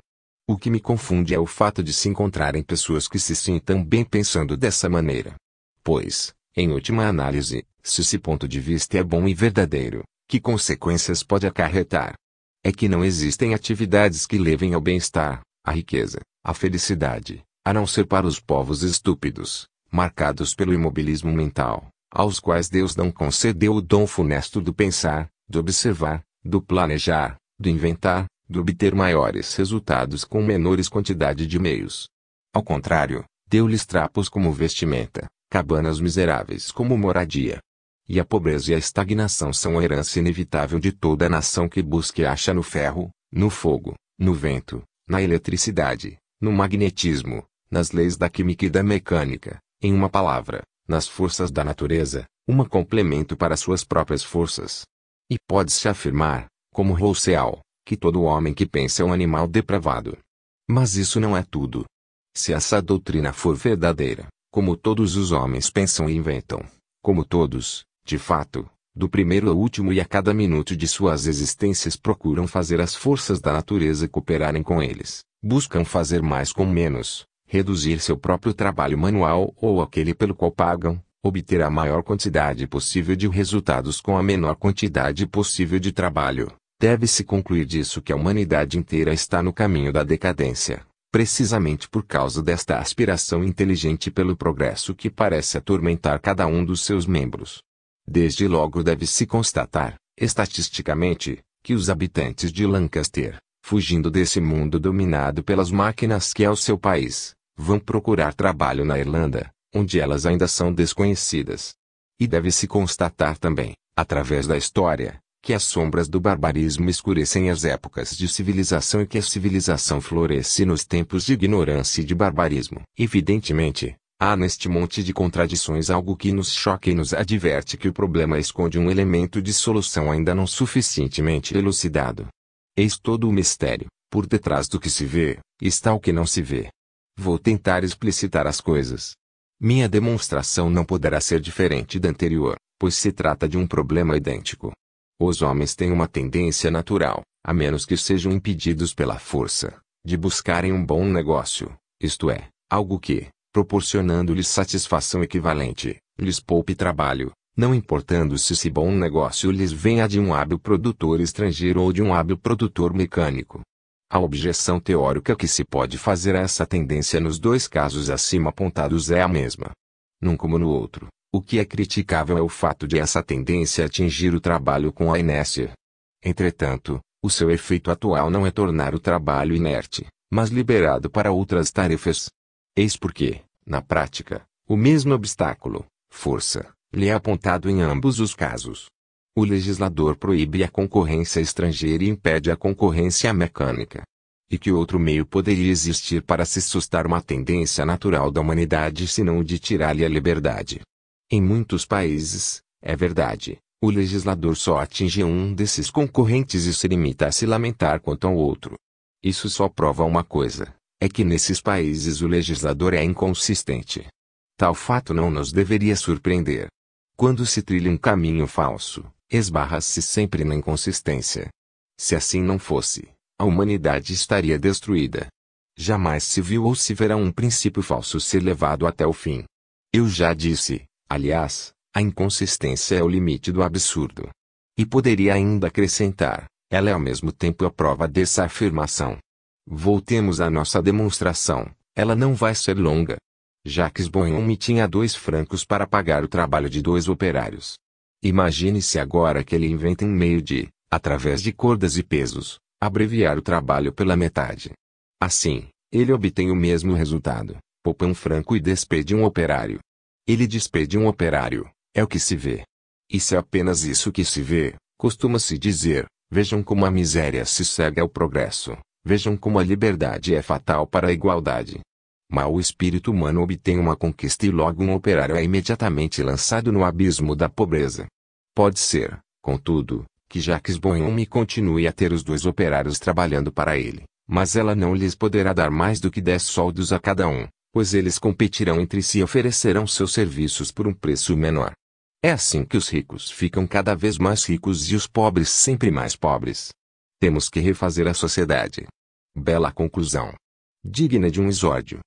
O que me confunde é o fato de se encontrarem pessoas que se sintam bem pensando dessa maneira. Pois, em última análise, se esse ponto de vista é bom e verdadeiro, que consequências pode acarretar? É que não existem atividades que levem ao bem-estar, à riqueza, à felicidade, a não ser para os povos estúpidos, marcados pelo imobilismo mental, aos quais Deus não concedeu o dom funesto do pensar, do observar, do planejar, do inventar, de obter maiores resultados com menores quantidade de meios. Ao contrário, deu-lhes trapos como vestimenta, cabanas miseráveis como moradia. E a pobreza e a estagnação são a herança inevitável de toda nação que busca e acha no ferro, no fogo, no vento, na eletricidade, no magnetismo, nas leis da química e da mecânica, em uma palavra, nas forças da natureza, um complemento para suas próprias forças. E pode-se afirmar, como Rousseau, que todo homem que pensa é um animal depravado. Mas isso não é tudo. Se essa doutrina for verdadeira, como todos os homens pensam e inventam, como todos, de fato, do primeiro ao último e a cada minuto de suas existências procuram fazer as forças da natureza cooperarem com eles, buscam fazer mais com menos, reduzir seu próprio trabalho manual ou aquele pelo qual pagam, obter a maior quantidade possível de resultados com a menor quantidade possível de trabalho, deve-se concluir disso que a humanidade inteira está no caminho da decadência, precisamente por causa desta aspiração inteligente pelo progresso que parece atormentar cada um dos seus membros. Desde logo deve-se constatar, estatisticamente, que os habitantes de Lancaster, fugindo desse mundo dominado pelas máquinas que é o seu país, vão procurar trabalho na Irlanda, onde elas ainda são desconhecidas. E deve-se constatar também, através da história, que as sombras do barbarismo escurecem as épocas de civilização e que a civilização floresce nos tempos de ignorância e de barbarismo. Evidentemente, há neste monte de contradições algo que nos choca e nos adverte que o problema esconde um elemento de solução ainda não suficientemente elucidado. Eis todo o mistério: por detrás do que se vê, está o que não se vê. Vou tentar explicitar as coisas. Minha demonstração não poderá ser diferente da anterior, pois se trata de um problema idêntico. Os homens têm uma tendência natural, a menos que sejam impedidos pela força, de buscarem um bom negócio, isto é, algo que, proporcionando-lhes satisfação equivalente, lhes poupe trabalho, não importando se esse bom negócio lhes venha de um hábil produtor estrangeiro ou de um hábil produtor mecânico. A objeção teórica que se pode fazer a essa tendência nos dois casos acima apontados é a mesma. Num como no outro, o que é criticável é o fato de essa tendência atingir o trabalho com a inércia. Entretanto, o seu efeito atual não é tornar o trabalho inerte, mas liberado para outras tarefas. Eis porque, na prática, o mesmo obstáculo, força, lhe é apontado em ambos os casos. O legislador proíbe a concorrência estrangeira e impede a concorrência mecânica. E que outro meio poderia existir para se sustar uma tendência natural da humanidade senão o de tirar-lhe a liberdade? Em muitos países, é verdade, o legislador só atinge um desses concorrentes e se limita a se lamentar quanto ao outro. Isso só prova uma coisa, é que nesses países o legislador é inconsistente. Tal fato não nos deveria surpreender. Quando se trilha um caminho falso, esbarra-se sempre na inconsistência. Se assim não fosse, a humanidade estaria destruída. Jamais se viu ou se verá um princípio falso ser levado até o fim. Eu já disse, aliás, a inconsistência é o limite do absurdo. E poderia ainda acrescentar, ela é ao mesmo tempo a prova dessa afirmação. Voltemos à nossa demonstração, ela não vai ser longa. Jacques Bonhomme tinha 2 francos para pagar o trabalho de 2 operários. Imagine-se agora que ele inventa um meio de, através de cordas e pesos, abreviar o trabalho pela metade. Assim, ele obtém o mesmo resultado, poupa um franco e despede um operário. Ele despede um operário, é o que se vê. E se é apenas isso que se vê, costuma-se dizer, vejam como a miséria se segue ao progresso, vejam como a liberdade é fatal para a igualdade. Mas o espírito humano obtém uma conquista e logo um operário é imediatamente lançado no abismo da pobreza. Pode ser, contudo, que Jacques Bonhomme continue a ter os 2 operários trabalhando para ele, mas ela não lhes poderá dar mais do que 10 soldos a cada um, pois eles competirão entre si e oferecerão seus serviços por um preço menor. É assim que os ricos ficam cada vez mais ricos e os pobres sempre mais pobres. Temos que refazer a sociedade. Bela conclusão. Digna de um exórdio.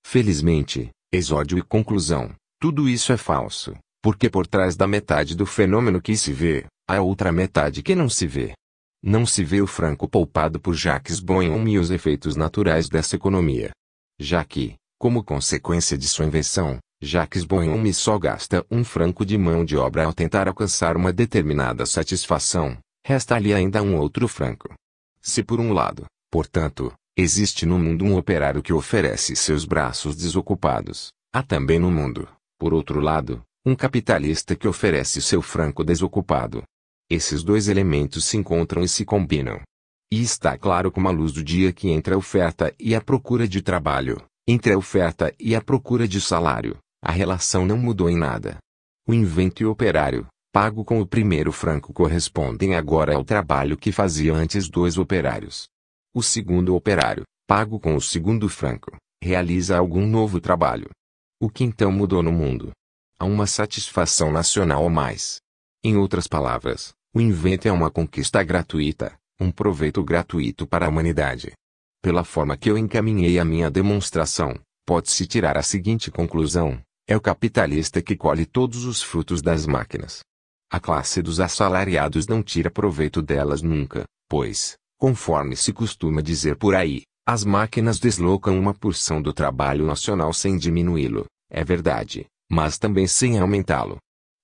Felizmente, exórdio e conclusão, tudo isso é falso, porque por trás da metade do fenômeno que se vê, há outra metade que não se vê. Não se vê o franco poupado por Jacques Bonhomme e os efeitos naturais dessa economia. Já que, como consequência de sua invenção, Jacques Bonhomme só gasta um franco de mão de obra ao tentar alcançar uma determinada satisfação, resta-lhe ainda um outro franco. Se por um lado, portanto, existe no mundo um operário que oferece seus braços desocupados, há também no mundo, por outro lado, um capitalista que oferece seu franco desocupado. Esses 2 elementos se encontram e se combinam. E está claro como a luz do dia que entre a oferta e a procura de trabalho, entre a oferta e a procura de salário, a relação não mudou em nada. O invento e o operário, pago com o primeiro franco correspondem agora ao trabalho que fazia antes 2 operários. O segundo operário, pago com o segundo franco, realiza algum novo trabalho. O que então mudou no mundo? Há uma satisfação nacional a mais. Em outras palavras, o invento é uma conquista gratuita, um proveito gratuito para a humanidade. Pela forma que eu encaminhei a minha demonstração, pode-se tirar a seguinte conclusão: é o capitalista que colhe todos os frutos das máquinas. A classe dos assalariados não tira proveito delas nunca, pois, conforme se costuma dizer por aí, as máquinas deslocam uma porção do trabalho nacional sem diminuí-lo, é verdade, mas também sem aumentá-lo.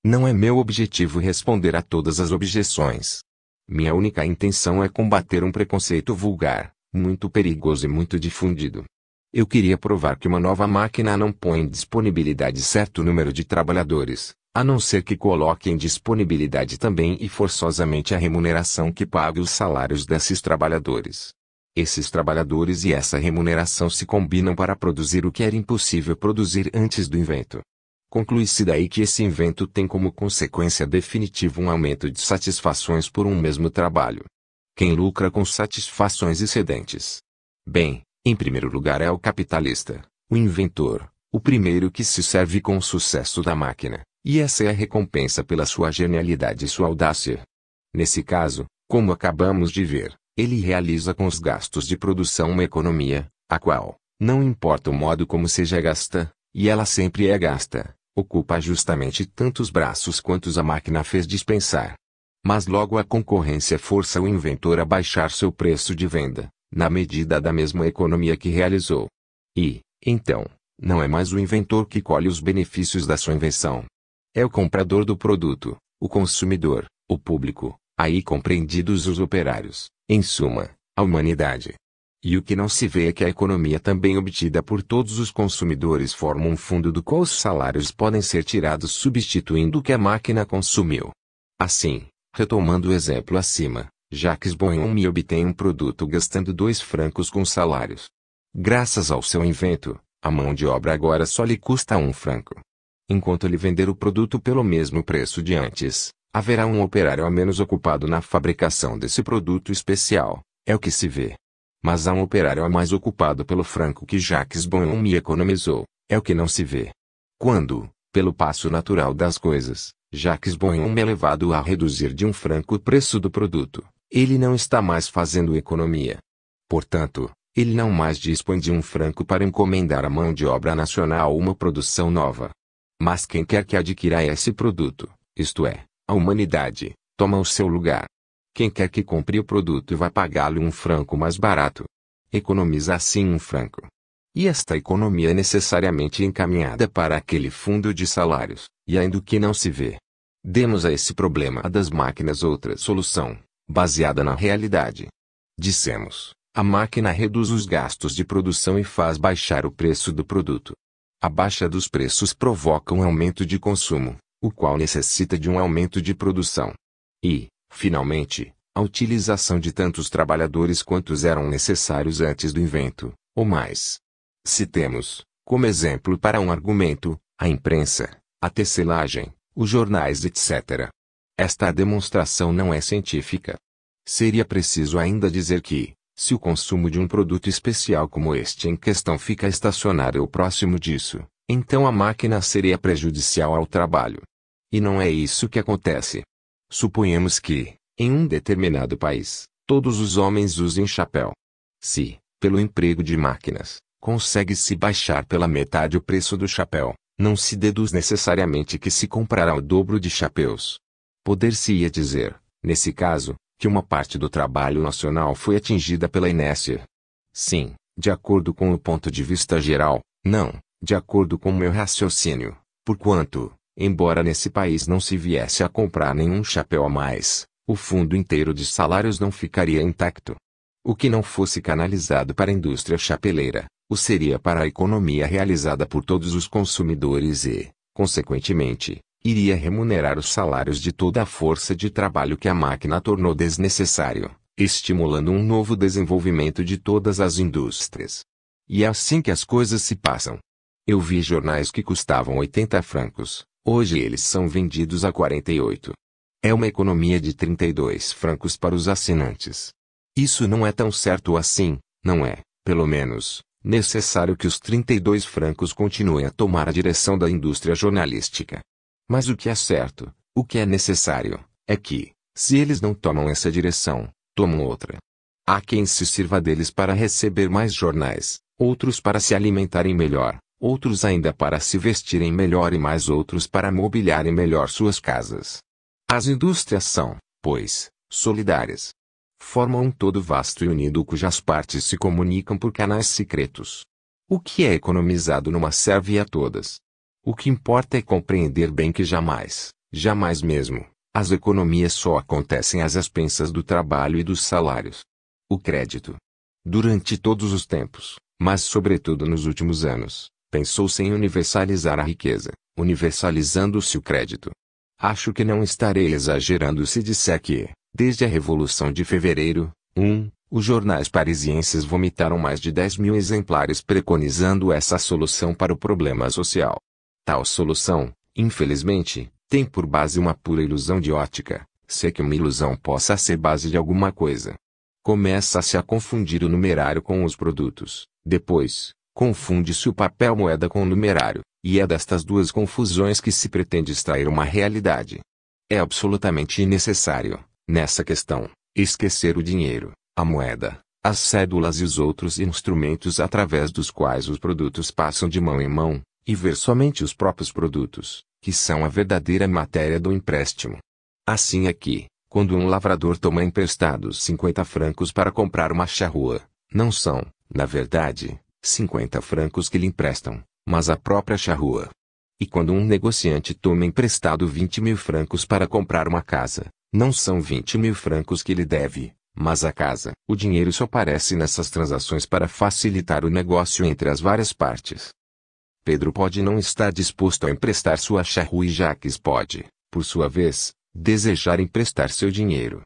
Não é meu objetivo responder a todas as objeções. Minha única intenção é combater um preconceito vulgar, muito perigoso e muito difundido. Eu queria provar que uma nova máquina não põe em disponibilidade certo número de trabalhadores, a não ser que coloque em disponibilidade também e forçosamente a remuneração que pague os salários desses trabalhadores. Esses trabalhadores e essa remuneração se combinam para produzir o que era impossível produzir antes do invento. Conclui-se daí que esse invento tem como consequência definitiva um aumento de satisfações por um mesmo trabalho. Quem lucra com satisfações excedentes? Bem, em primeiro lugar é o capitalista, o inventor, o primeiro que se serve com o sucesso da máquina, e essa é a recompensa pela sua genialidade e sua audácia. Nesse caso, como acabamos de ver, ele realiza com os gastos de produção uma economia, a qual, não importa o modo como seja gasta, e ela sempre é gasta, ocupa justamente tantos braços quantos a máquina fez dispensar. Mas logo a concorrência força o inventor a baixar seu preço de venda, na medida da mesma economia que realizou. E, então, não é mais o inventor que colhe os benefícios da sua invenção. É o comprador do produto, o consumidor, o público, aí compreendidos os operários, em suma, a humanidade. E o que não se vê é que a economia também obtida por todos os consumidores forma um fundo do qual os salários podem ser tirados substituindo o que a máquina consumiu. Assim, retomando o exemplo acima, Jacques Bonhomme obtém um produto gastando 2 francos com salários. Graças ao seu invento, a mão de obra agora só lhe custa 1 franco. Enquanto ele vender o produto pelo mesmo preço de antes, haverá um operário a menos ocupado na fabricação desse produto especial, é o que se vê. Mas há um operário a mais ocupado pelo franco que Jacques Bonhomme economizou, é o que não se vê. Quando, pelo passo natural das coisas, Jacques Bonhomme é levado a reduzir de 1 franco o preço do produto, ele não está mais fazendo economia. Portanto, ele não mais dispõe de 1 franco para encomendar à mão de obra nacional uma produção nova. Mas quem quer que adquira esse produto, isto é, a humanidade, toma o seu lugar. Quem quer que compre o produto vai pagá-lo 1 franco mais barato. Economiza assim 1 franco. E esta economia é necessariamente encaminhada para aquele fundo de salários, e ainda o que não se vê. Demos a esse problema das máquinas outra solução, baseada na realidade. Dissemos, a máquina reduz os gastos de produção e faz baixar o preço do produto. A baixa dos preços provoca um aumento de consumo, o qual necessita de um aumento de produção. E, finalmente, a utilização de tantos trabalhadores quantos eram necessários antes do invento, ou mais. Citemos, como exemplo para um argumento, a imprensa, a tecelagem, os jornais etc. Esta demonstração não é científica. Seria preciso ainda dizer que, se o consumo de um produto especial como este em questão fica estacionário ou próximo disso, então a máquina seria prejudicial ao trabalho. E não é isso que acontece. Suponhamos que, em um determinado país, todos os homens usem chapéu. Se, pelo emprego de máquinas, consegue-se baixar pela metade o preço do chapéu, não se deduz necessariamente que se comprará o dobro de chapéus. Poder-se-ia dizer, nesse caso, que uma parte do trabalho nacional foi atingida pela inércia. Sim, de acordo com o ponto de vista geral, não, de acordo com o meu raciocínio, porquanto, embora nesse país não se viesse a comprar nenhum chapéu a mais, o fundo inteiro de salários não ficaria intacto. O que não fosse canalizado para a indústria chapeleira, o seria para a economia realizada por todos os consumidores e, consequentemente, iria remunerar os salários de toda a força de trabalho que a máquina tornou desnecessário, estimulando um novo desenvolvimento de todas as indústrias. E é assim que as coisas se passam. Eu vi jornais que custavam 80 francos, Hoje eles são vendidos a 48. É uma economia de 32 francos para os assinantes. Isso não é tão certo assim, não é, pelo menos, necessário que os 32 francos continuem a tomar a direção da indústria jornalística. Mas o que é certo, o que é necessário, é que, se eles não tomam essa direção, tomam outra. Há quem se sirva deles para receber mais jornais, outros para se alimentarem melhor, outros ainda para se vestirem melhor e mais outros para mobiliarem melhor suas casas. As indústrias são, pois, solidárias. Formam um todo vasto e unido cujas partes se comunicam por canais secretos. O que é economizado numa serve a todas. O que importa é compreender bem que jamais, jamais mesmo, as economias só acontecem às expensas do trabalho e dos salários. O crédito. Durante todos os tempos, mas sobretudo nos últimos anos, pensou-se em universalizar a riqueza, universalizando-se o crédito. Acho que não estarei exagerando se disser que, desde a Revolução de Fevereiro, os jornais parisienses vomitaram mais de 10.000 exemplares preconizando essa solução para o problema social. Tal solução, infelizmente, tem por base uma pura ilusão de ótica, se é que uma ilusão possa ser base de alguma coisa. Começa-se a confundir o numerário com os produtos, depois, confunde-se o papel moeda com o numerário, e é destas duas confusões que se pretende extrair uma realidade. É absolutamente necessário, nessa questão, esquecer o dinheiro, a moeda, as cédulas e os outros instrumentos através dos quais os produtos passam de mão em mão, e ver somente os próprios produtos, que são a verdadeira matéria do empréstimo. Assim é que, quando um lavrador toma emprestados 50 francos para comprar uma charrua, não são, na verdade, 50 francos que lhe emprestam, mas a própria charrua. E quando um negociante toma emprestado 20.000 francos para comprar uma casa, não são 20.000 francos que lhe deve, mas a casa. O dinheiro só aparece nessas transações para facilitar o negócio entre as várias partes. Pedro pode não estar disposto a emprestar sua charrua e Jacques pode, por sua vez, desejar emprestar seu dinheiro.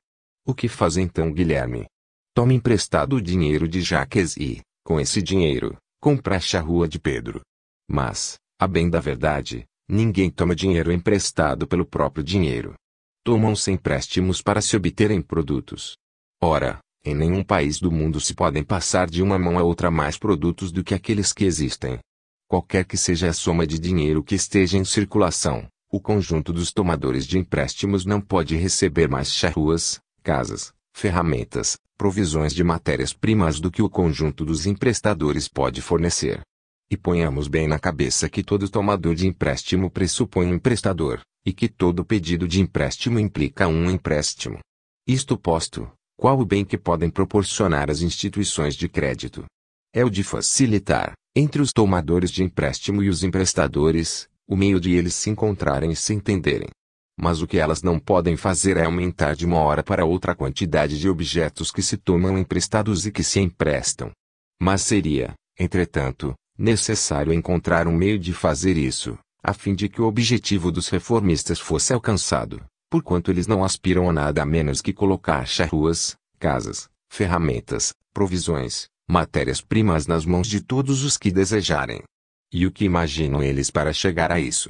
O que faz então Guilherme? Toma emprestado o dinheiro de Jacques e, com esse dinheiro, compra a charrua de Pedro. Mas, a bem da verdade, ninguém toma dinheiro emprestado pelo próprio dinheiro. Tomam-se empréstimos para se obterem produtos. Ora, em nenhum país do mundo se podem passar de uma mão a outra mais produtos do que aqueles que existem. Qualquer que seja a soma de dinheiro que esteja em circulação, o conjunto dos tomadores de empréstimos não pode receber mais charruas, casas, ferramentas, provisões de matérias-primas do que o conjunto dos emprestadores pode fornecer. E ponhamos bem na cabeça que todo tomador de empréstimo pressupõe um emprestador, e que todo pedido de empréstimo implica um empréstimo. Isto posto, qual o bem que podem proporcionar as instituições de crédito? É o de facilitar, entre os tomadores de empréstimo e os emprestadores, o meio de eles se encontrarem e se entenderem. Mas o que elas não podem fazer é aumentar de uma hora para outra a quantidade de objetos que se tomam emprestados e que se emprestam. Mas seria, entretanto, necessário encontrar um meio de fazer isso, a fim de que o objetivo dos reformistas fosse alcançado, porquanto eles não aspiram a nada menos que colocar charruas, casas, ferramentas, provisões, matérias-primas nas mãos de todos os que desejarem. E o que imaginam eles para chegar a isso?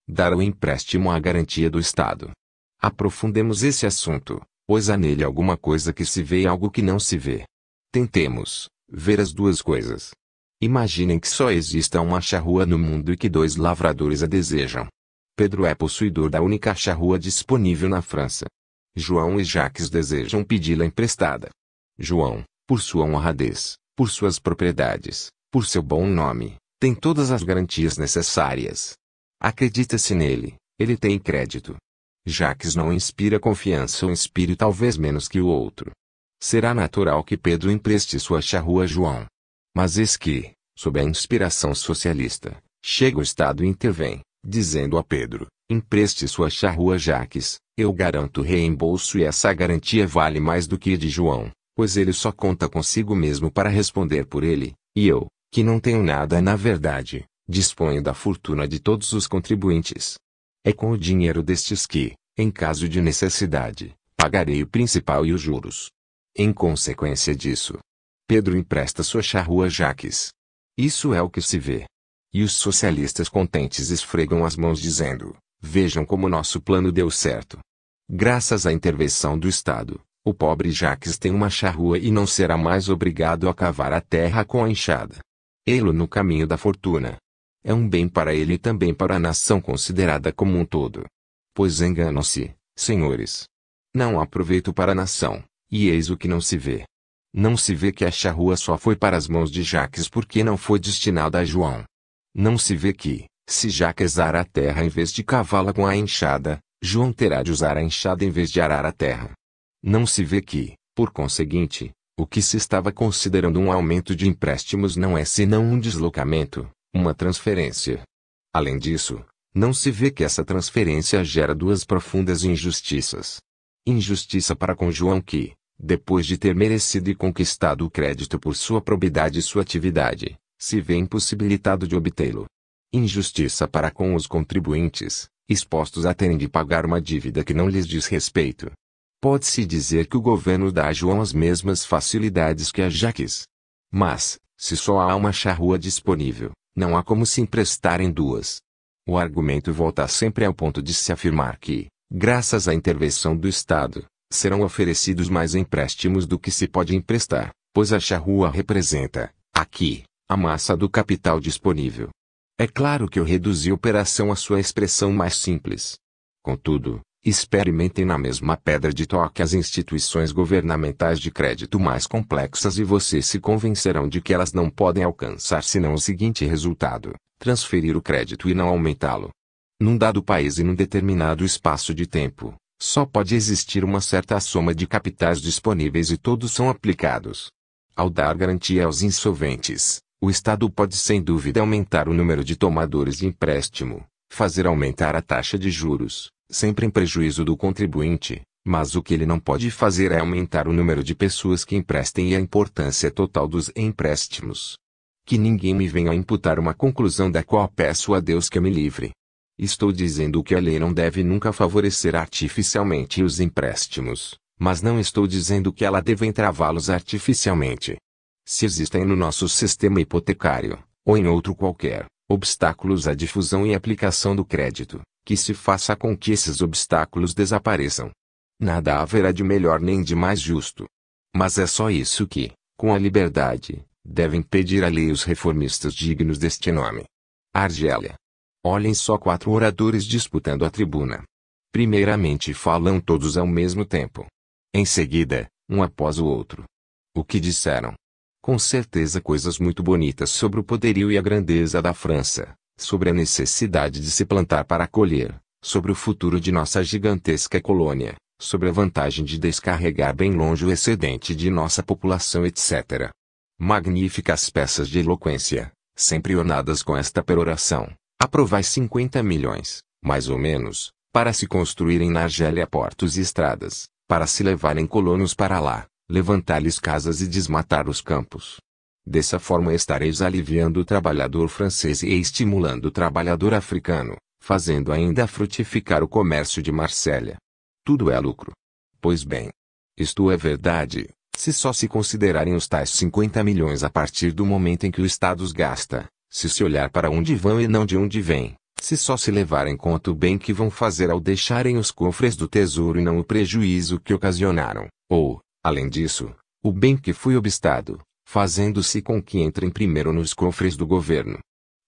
Dar o empréstimo à garantia do Estado. Aprofundemos esse assunto, pois há nele alguma coisa que se vê e algo que não se vê. Tentemos ver as duas coisas. Imaginem que só exista uma charrua no mundo e que 2 lavradores a desejam. Pedro é possuidor da única charrua disponível na França. João e Jacques desejam pedi-la emprestada. João, por sua honradez, por suas propriedades, por seu bom nome, tem todas as garantias necessárias. Acredita-se nele, ele tem crédito. Jacques não inspira confiança ou inspire talvez menos que o outro. Será natural que Pedro empreste sua charrua a João. Mas eis que, sob a inspiração socialista, chega o Estado e intervém, dizendo a Pedro, empreste sua charrua a Jacques, eu garanto o reembolso e essa garantia vale mais do que a de João, pois ele só conta consigo mesmo para responder por ele, e eu, que não tenho nada na verdade, disponho da fortuna de todos os contribuintes. É com o dinheiro destes que, em caso de necessidade, pagarei o principal e os juros. Em consequência disso, Pedro empresta sua charrua a Jacques. Isso é o que se vê. E os socialistas contentes esfregam as mãos dizendo, Vejam como nosso plano deu certo. Graças à intervenção do Estado, o pobre Jacques tem uma charrua e não será mais obrigado a cavar a terra com a enxada. Ele no caminho da fortuna. É um bem para ele e também para a nação considerada como um todo. Pois enganam-se, senhores. Não há proveito para a nação, e eis o que não se vê. Não se vê que a charrua só foi para as mãos de Jacques porque não foi destinada a João. Não se vê que, se Jacques arar a terra em vez de cavá-la com a enxada, João terá de usar a enxada em vez de arar a terra. Não se vê que, por conseguinte, o que se estava considerando um aumento de empréstimos não é senão um deslocamento, uma transferência. Além disso, não se vê que essa transferência gera duas profundas injustiças. Injustiça para com João que, depois de ter merecido e conquistado o crédito por sua probidade e sua atividade, se vê impossibilitado de obtê-lo. Injustiça para com os contribuintes, expostos a terem de pagar uma dívida que não lhes diz respeito. Pode-se dizer que o governo dá a João as mesmas facilidades que a Jacques. Mas, se só há uma charrua disponível, não há como se emprestarem duas. O argumento volta sempre ao ponto de se afirmar que, graças à intervenção do Estado, serão oferecidos mais empréstimos do que se pode emprestar, pois a charrua representa, aqui, a massa do capital disponível. É claro que eu reduzi a operação à sua expressão mais simples. Contudo, experimentem na mesma pedra de toque as instituições governamentais de crédito mais complexas e vocês se convencerão de que elas não podem alcançar senão o seguinte resultado: transferir o crédito e não aumentá-lo. Num dado país e num determinado espaço de tempo, só pode existir uma certa soma de capitais disponíveis e todos são aplicados. Ao dar garantia aos insolventes, o Estado pode sem dúvida aumentar o número de tomadores de empréstimo, fazer aumentar a taxa de juros, sempre em prejuízo do contribuinte, mas o que ele não pode fazer é aumentar o número de pessoas que emprestem e a importância total dos empréstimos. Que ninguém me venha a imputar uma conclusão da qual peço a Deus que me livre. Estou dizendo que a lei não deve nunca favorecer artificialmente os empréstimos, mas não estou dizendo que ela deve entravá-los artificialmente. Se existem no nosso sistema hipotecário, ou em outro qualquer, obstáculos à difusão e aplicação do crédito, que se faça com que esses obstáculos desapareçam. Nada haverá de melhor nem de mais justo. Mas é só isso que, com a liberdade, devem pedir à lei os reformistas dignos deste nome. Argélia. Olhem só 4 oradores disputando a tribuna. Primeiramente falam todos ao mesmo tempo. Em seguida, um após o outro. O que disseram? Com certeza coisas muito bonitas sobre o poderio e a grandeza da França, sobre a necessidade de se plantar para colher, sobre o futuro de nossa gigantesca colônia, sobre a vantagem de descarregar bem longe o excedente de nossa população, etc. Magníficas peças de eloquência, sempre ornadas com esta peroração. Aprovai 50 milhões, mais ou menos, para se construírem na Argélia portos e estradas, para se levarem colonos para lá, levantar-lhes casas e desmatar os campos. Dessa forma estareis aliviando o trabalhador francês e estimulando o trabalhador africano, fazendo ainda frutificar o comércio de Marsella. Tudo é lucro. Pois bem, isto é verdade, se só se considerarem os tais 50 milhões a partir do momento em que o Estado os gasta. Se se olhar para onde vão e não de onde vêm, se só se levar em conta o bem que vão fazer ao deixarem os cofres do tesouro e não o prejuízo que ocasionaram, ou, além disso, o bem que foi obstado, fazendo-se com que entrem primeiro nos cofres do governo.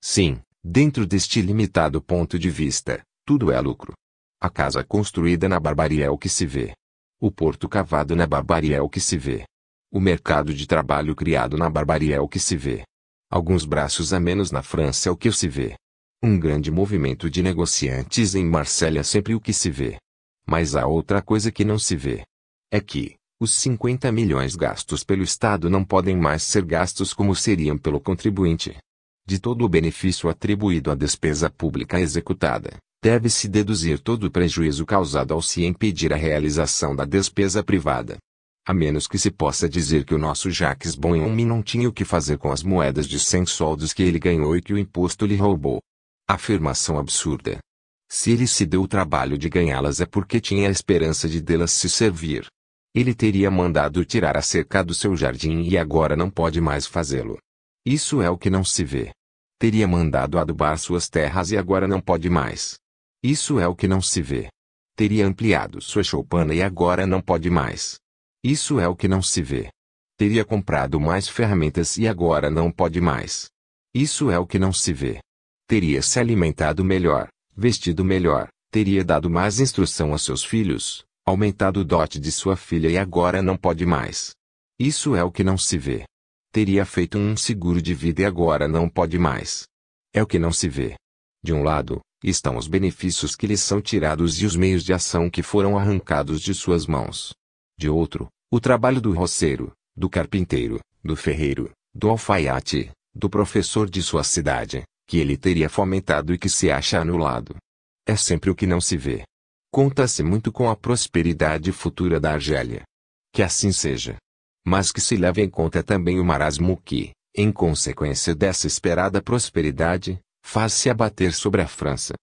Sim, dentro deste limitado ponto de vista, tudo é lucro. A casa construída na barbárie é o que se vê. O porto cavado na barbárie é o que se vê. O mercado de trabalho criado na barbárie é o que se vê. Alguns braços a menos na França é o que se vê. Um grande movimento de negociantes em Marsella é sempre o que se vê. Mas há outra coisa que não se vê. É que, os 50 milhões gastos pelo Estado não podem mais ser gastos como seriam pelo contribuinte. De todo o benefício atribuído à despesa pública executada, deve-se deduzir todo o prejuízo causado ao se impedir a realização da despesa privada. A menos que se possa dizer que o nosso Jacques Bonhomme não tinha o que fazer com as moedas de 100 soldos que ele ganhou e que o imposto lhe roubou. Afirmação absurda. Se ele se deu o trabalho de ganhá-las é porque tinha a esperança de delas se servir. Ele teria mandado tirar a cerca do seu jardim e agora não pode mais fazê-lo. Isso é o que não se vê. Teria mandado adubar suas terras e agora não pode mais. Isso é o que não se vê. Teria ampliado sua choupana e agora não pode mais. Isso é o que não se vê. Teria comprado mais ferramentas e agora não pode mais. Isso é o que não se vê. Teria se alimentado melhor, vestido melhor, teria dado mais instrução a seus filhos, aumentado o dote de sua filha e agora não pode mais. Isso é o que não se vê. Teria feito um seguro de vida e agora não pode mais. É o que não se vê. De um lado, estão os benefícios que lhes são tirados e os meios de ação que foram arrancados de suas mãos. De outro, o trabalho do roceiro, do carpinteiro, do ferreiro, do alfaiate, do professor de sua cidade, que ele teria fomentado e que se acha anulado. É sempre o que não se vê. Conta-se muito com a prosperidade futura da Argélia. Que assim seja. Mas que se leve em conta também o marasmo que, em consequência dessa esperada prosperidade, faz-se abater sobre a França.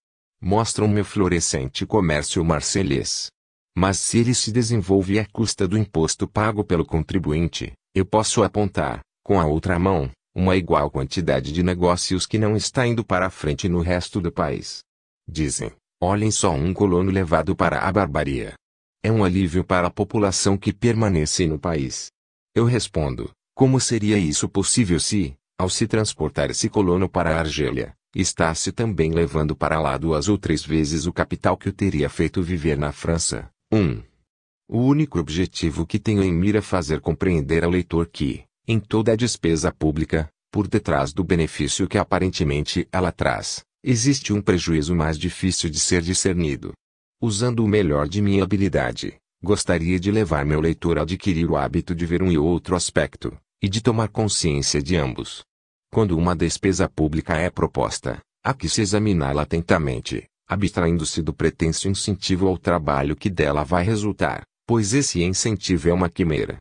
Mostram-me o florescente comércio marselhês. Mas se ele se desenvolve à custa do imposto pago pelo contribuinte, eu posso apontar, com a outra mão, uma igual quantidade de negócios que não está indo para a frente no resto do país. Dizem, olhem só um colono levado para a barbaria. É um alívio para a população que permanece no país. Eu respondo, como seria isso possível se, ao se transportar esse colono para a Argélia, está-se também levando para lá 2 ou 3 vezes o capital que o teria feito viver na França? O único objetivo que tenho em mira é fazer compreender ao leitor que, em toda a despesa pública, por detrás do benefício que aparentemente ela traz, existe um prejuízo mais difícil de ser discernido. Usando o melhor de minha habilidade, gostaria de levar meu leitor a adquirir o hábito de ver um e outro aspecto, e de tomar consciência de ambos. Quando uma despesa pública é proposta, há que se examiná-la atentamente, abstraindo-se do pretenso incentivo ao trabalho que dela vai resultar, pois esse incentivo é uma quimera.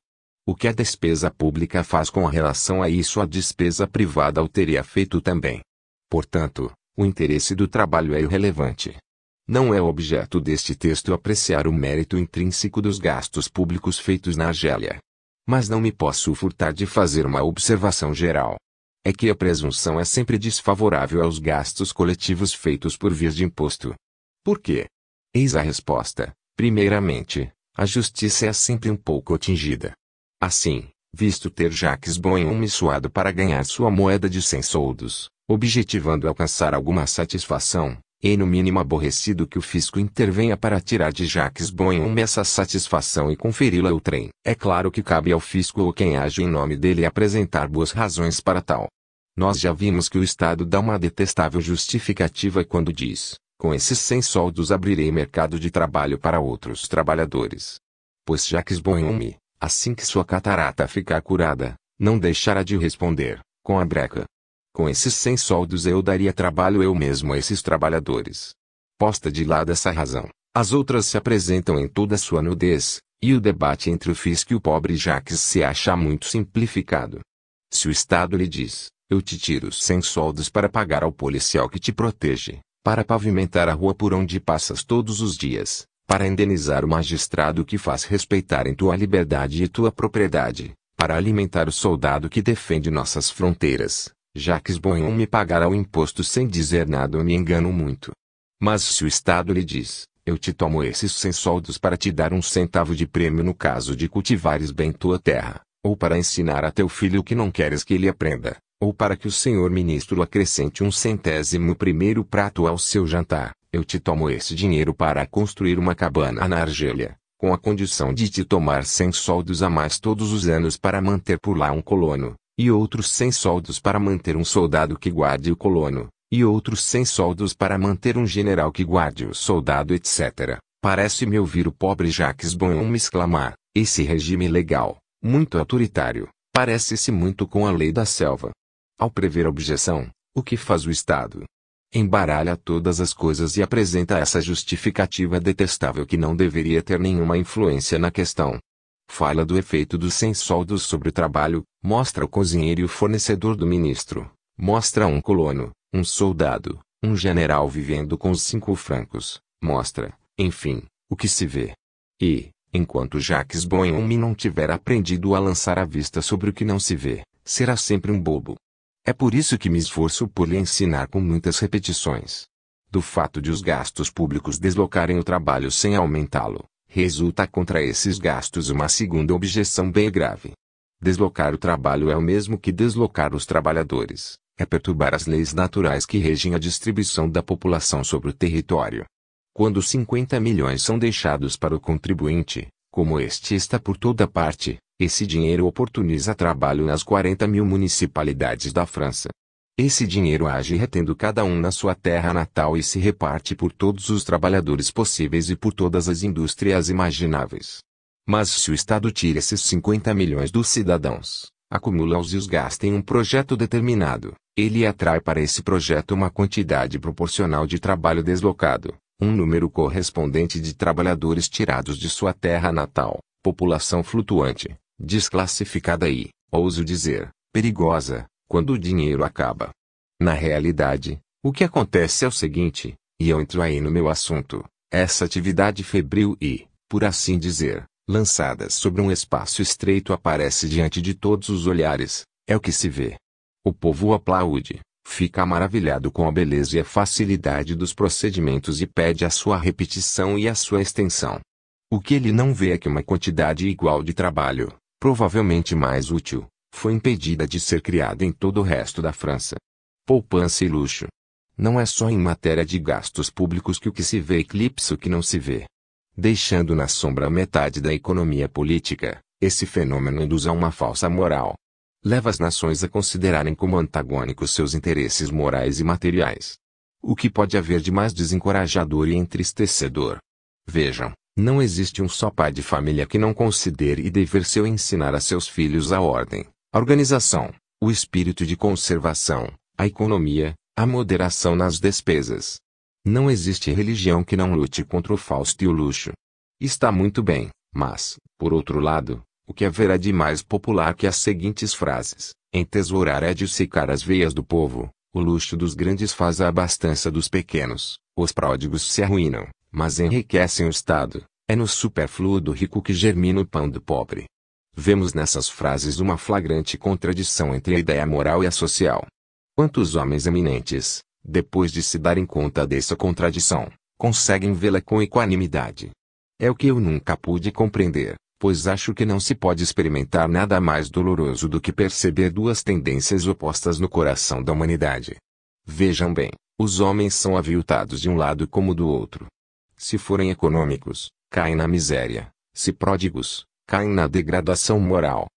O que a despesa pública faz com relação a isso a despesa privada o teria feito também. Portanto, o interesse do trabalho é irrelevante. Não é objeto deste texto apreciar o mérito intrínseco dos gastos públicos feitos na Argélia. Mas não me posso furtar de fazer uma observação geral. É que a presunção é sempre desfavorável aos gastos coletivos feitos por via de imposto. Por quê? Eis a resposta. Primeiramente, a justiça é sempre um pouco atingida. Assim, visto ter Jacques Bonhomme suado para ganhar sua moeda de 100 soldos, objetivando alcançar alguma satisfação, e no mínimo aborrecido que o fisco intervenha para tirar de Jacques Bonhomme essa satisfação e conferi-la ao trem. É claro que cabe ao fisco ou quem age em nome dele apresentar boas razões para tal. Nós já vimos que o Estado dá uma detestável justificativa quando diz, com esses 100 soldos abrirei mercado de trabalho para outros trabalhadores. Pois Jacques Bonhomme, assim que sua catarata ficar curada, não deixará de responder, com a breca. Com esses 100 soldos eu daria trabalho eu mesmo a esses trabalhadores. Posta de lado essa razão, as outras se apresentam em toda sua nudez, e o debate entre o fisco e o pobre Jacques se acha muito simplificado. Se o Estado lhe diz, eu te tiro 100 soldos para pagar ao policial que te protege, para pavimentar a rua por onde passas todos os dias, para indenizar o magistrado que faz respeitarem tua liberdade e tua propriedade, para alimentar o soldado que defende nossas fronteiras, Jacques Bonhomme pagará o imposto sem dizer nada ou me engano muito. Mas se o Estado lhe diz, eu te tomo esses 100 soldos para te dar um centavo de prêmio no caso de cultivares bem tua terra, ou para ensinar a teu filho o que não queres que ele aprenda, ou para que o senhor ministro acrescente um 100º prato ao seu jantar, eu te tomo esse dinheiro para construir uma cabana na Argélia, com a condição de te tomar 100 soldos a mais todos os anos para manter por lá um colono, e outros 100 soldos para manter um soldado que guarde o colono, e outros 100 soldos para manter um general que guarde o soldado, etc. Parece-me ouvir o pobre Jacques Bonhomme exclamar, esse regime legal, muito autoritário, parece-se muito com a lei da selva. Ao prever a objeção, o que faz o Estado? Embaralha todas as coisas e apresenta essa justificativa detestável que não deveria ter nenhuma influência na questão. Fala do efeito dos 100 soldos sobre o trabalho, mostra o cozinheiro e o fornecedor do ministro, mostra um colono, um soldado, um general vivendo com os 5 francos, mostra, enfim, o que se vê. E, enquanto Jacques Bonhomme não tiver aprendido a lançar a vista sobre o que não se vê, será sempre um bobo. É por isso que me esforço por lhe ensinar com muitas repetições. Do fato de os gastos públicos deslocarem o trabalho sem aumentá-lo, resulta contra esses gastos uma segunda objeção bem grave. Deslocar o trabalho é o mesmo que deslocar os trabalhadores, é perturbar as leis naturais que regem a distribuição da população sobre o território. Quando 50 milhões são deixados para o contribuinte, como este está por toda parte, esse dinheiro oportuniza trabalho nas 40 mil municipalidades da França. Esse dinheiro age retendo cada um na sua terra natal e se reparte por todos os trabalhadores possíveis e por todas as indústrias imagináveis. Mas se o Estado tira esses 50 milhões dos cidadãos, acumula-os e os gasta em um projeto determinado, ele atrai para esse projeto uma quantidade proporcional de trabalho deslocado, um número correspondente de trabalhadores tirados de sua terra natal, população flutuante, desclassificada e, ouso dizer, perigosa, quando o dinheiro acaba. Na realidade, o que acontece é o seguinte, e eu entro aí no meu assunto, essa atividade febril e, por assim dizer, lançada sobre um espaço estreito aparece diante de todos os olhares, é o que se vê. O povo aplaude, fica maravilhado com a beleza e a facilidade dos procedimentos e pede a sua repetição e a sua extensão. O que ele não vê é que uma quantidade igual de trabalho, provavelmente mais útil, foi impedida de ser criada em todo o resto da França. Poupança e luxo. Não é só em matéria de gastos públicos que o que se vê eclipsa o que não se vê. Deixando na sombra metade da economia política, esse fenômeno induz a uma falsa moral. Leva as nações a considerarem como antagônicos seus interesses morais e materiais. O que pode haver de mais desencorajador e entristecedor? Vejam, não existe um só pai de família que não considere e dever seu ensinar a seus filhos a ordem, a organização, o espírito de conservação, a economia, a moderação nas despesas. Não existe religião que não lute contra o fausto e o luxo. Está muito bem, mas, por outro lado, o que haverá de mais popular que as seguintes frases: entesourar é dissecar as veias do povo, o luxo dos grandes faz a abastança dos pequenos, os pródigos se arruinam, mas enriquecem o Estado, é no supérfluo do rico que germina o pão do pobre. Vemos nessas frases uma flagrante contradição entre a ideia moral e a social. Quantos homens eminentes, depois de se darem conta dessa contradição, conseguem vê-la com equanimidade? É o que eu nunca pude compreender, pois acho que não se pode experimentar nada mais doloroso do que perceber duas tendências opostas no coração da humanidade. Vejam bem, os homens são aviltados de um lado como do outro. Se forem econômicos, caem na miséria, se pródigos, caem na degradação moral.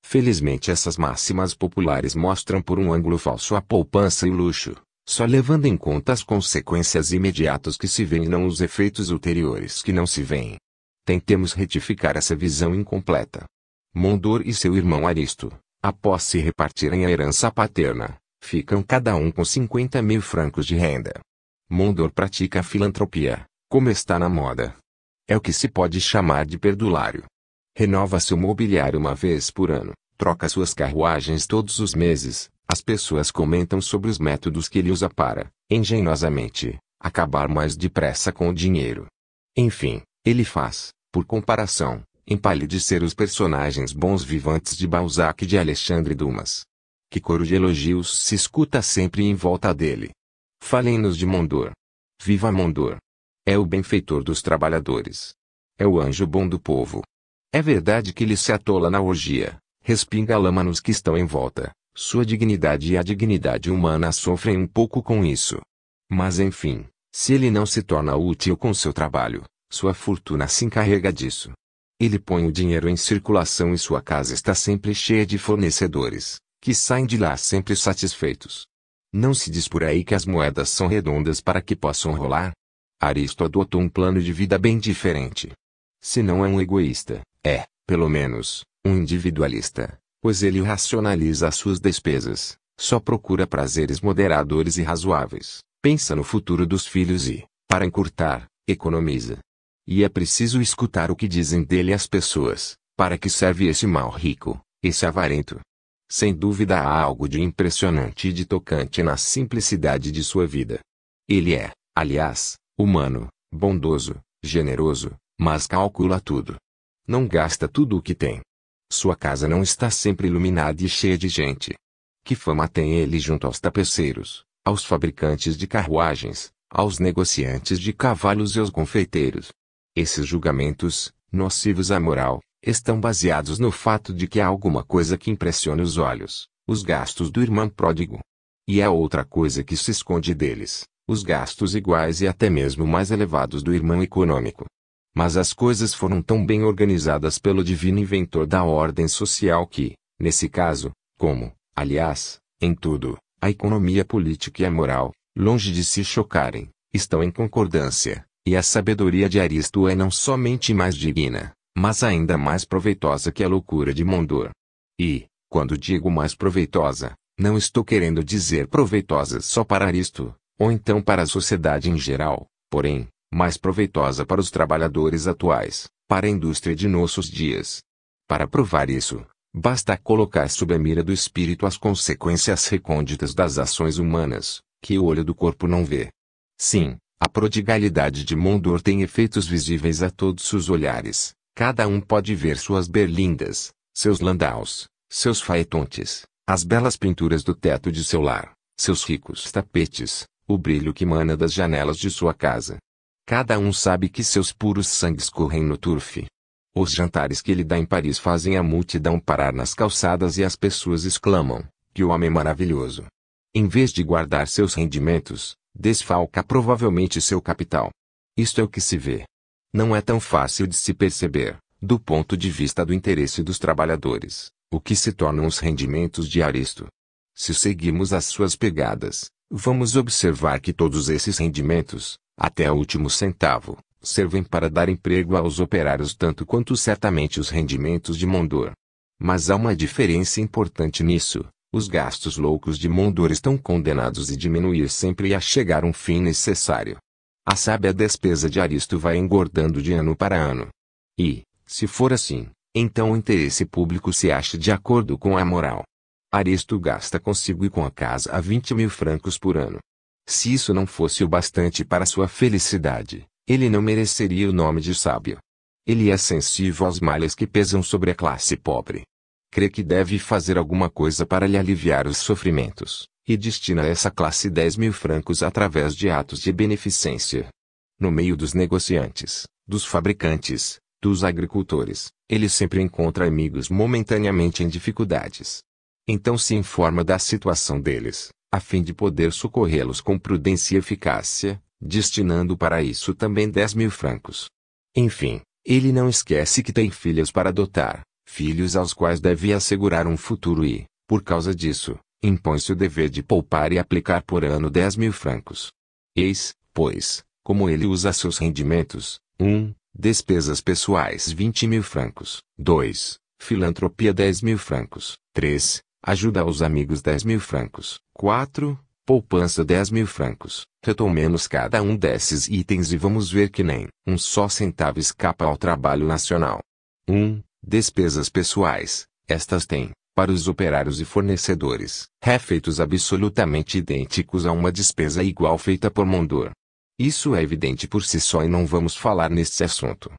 Felizmente essas máximas populares mostram por um ângulo falso a poupança e o luxo, só levando em conta as consequências imediatas que se veem e não os efeitos ulteriores que não se veem. Tentemos retificar essa visão incompleta. Mondor e seu irmão Aristo, após se repartirem a herança paterna, ficam cada um com 50 mil francos de renda. Mondor pratica a filantropia, como está na moda. É o que se pode chamar de perdulário. Renova seu mobiliário uma vez por ano, troca suas carruagens todos os meses. As pessoas comentam sobre os métodos que ele usa para, engenhosamente, acabar mais depressa com o dinheiro. Enfim, ele faz, por comparação, empalidecer os personagens bons vivantes de Balzac e de Alexandre Dumas. Que coro de elogios se escuta sempre em volta dele. Falem-nos de Mondor. Viva Mondor! É o benfeitor dos trabalhadores. É o anjo bom do povo. É verdade que ele se atola na orgia, respinga a lama nos que estão em volta, sua dignidade e a dignidade humana sofrem um pouco com isso. Mas enfim, se ele não se torna útil com seu trabalho, sua fortuna se encarrega disso. Ele põe o dinheiro em circulação e sua casa está sempre cheia de fornecedores, que saem de lá sempre satisfeitos. Não se diz por aí que as moedas são redondas para que possam rolar? Aristo adotou um plano de vida bem diferente. Se não é um egoísta, é, pelo menos, um individualista, pois ele racionaliza as suas despesas, só procura prazeres moderadores e razoáveis, pensa no futuro dos filhos e, para encurtar, economiza. E é preciso escutar o que dizem dele as pessoas, para que serve esse mal rico, esse avarento. Sem dúvida há algo de impressionante e de tocante na simplicidade de sua vida. Ele é, aliás, humano, bondoso, generoso, mas calcula tudo. Não gasta tudo o que tem. Sua casa não está sempre iluminada e cheia de gente. Que fama tem ele junto aos tapeceiros, aos fabricantes de carruagens, aos negociantes de cavalos e aos confeiteiros. Esses julgamentos, nocivos à moral, estão baseados no fato de que há alguma coisa que impressiona os olhos, os gastos do irmão pródigo. E há outra coisa que se esconde deles, os gastos iguais e até mesmo mais elevados do irmão econômico. Mas as coisas foram tão bem organizadas pelo divino inventor da ordem social que, nesse caso, como, aliás, em tudo, a economia política e a moral, longe de se chocarem, estão em concordância, e a sabedoria de Aristo é não somente mais digna, mas ainda mais proveitosa que a loucura de Mondor. E, quando digo mais proveitosa, não estou querendo dizer proveitosa só para Aristo, ou então para a sociedade em geral, porém, mais proveitosa para os trabalhadores atuais, para a indústria de nossos dias. Para provar isso, basta colocar sob a mira do espírito as consequências recônditas das ações humanas, que o olho do corpo não vê. Sim, a prodigalidade de Mondor tem efeitos visíveis a todos os olhares. Cada um pode ver suas berlindas, seus landaus, seus faetontes, as belas pinturas do teto de seu lar, seus ricos tapetes, o brilho que emana das janelas de sua casa. Cada um sabe que seus puros sangues correm no turfe. Os jantares que ele dá em Paris fazem a multidão parar nas calçadas e as pessoas exclamam, que homem maravilhoso. Em vez de guardar seus rendimentos, desfalca provavelmente seu capital. Isto é o que se vê. Não é tão fácil de se perceber, do ponto de vista do interesse dos trabalhadores, o que se tornam os rendimentos de Aristo. Se seguimos as suas pegadas, vamos observar que todos esses rendimentos, até o último centavo, servem para dar emprego aos operários tanto quanto certamente os rendimentos de Mondor. Mas há uma diferença importante nisso. Os gastos loucos de Mondor estão condenados a diminuir sempre e a chegar a um fim necessário. A sábia despesa de Aristo vai engordando de ano para ano. E, se for assim, então o interesse público se acha de acordo com a moral. Aristo gasta consigo e com a casa a 20.000 francos por ano. Se isso não fosse o bastante para sua felicidade, ele não mereceria o nome de sábio. Ele é sensível aos males que pesam sobre a classe pobre. Crê que deve fazer alguma coisa para lhe aliviar os sofrimentos, e destina a essa classe 10.000 francos através de atos de beneficência. No meio dos negociantes, dos fabricantes, dos agricultores, ele sempre encontra amigos momentaneamente em dificuldades. Então se informa da situação deles, a fim de poder socorrê-los com prudência e eficácia, destinando para isso também 10.000 francos. Enfim, ele não esquece que tem filhos para adotar, filhos aos quais deve assegurar um futuro e, por causa disso, impõe-se o dever de poupar e aplicar por ano 10.000 francos. Eis, pois, como ele usa seus rendimentos: 1. Despesas pessoais 20.000 francos. 2. Filantropia 10.000 francos. 3. Ajuda aos amigos 10.000 francos. 4. Poupança 10.000 francos. Retomemos cada um desses itens e vamos ver que nem um só centavo escapa ao trabalho nacional. 1. Despesas pessoais. Estas têm, para os operários e fornecedores, efeitos absolutamente idênticos a uma despesa igual feita por Mondor. Isso é evidente por si só e não vamos falar neste assunto.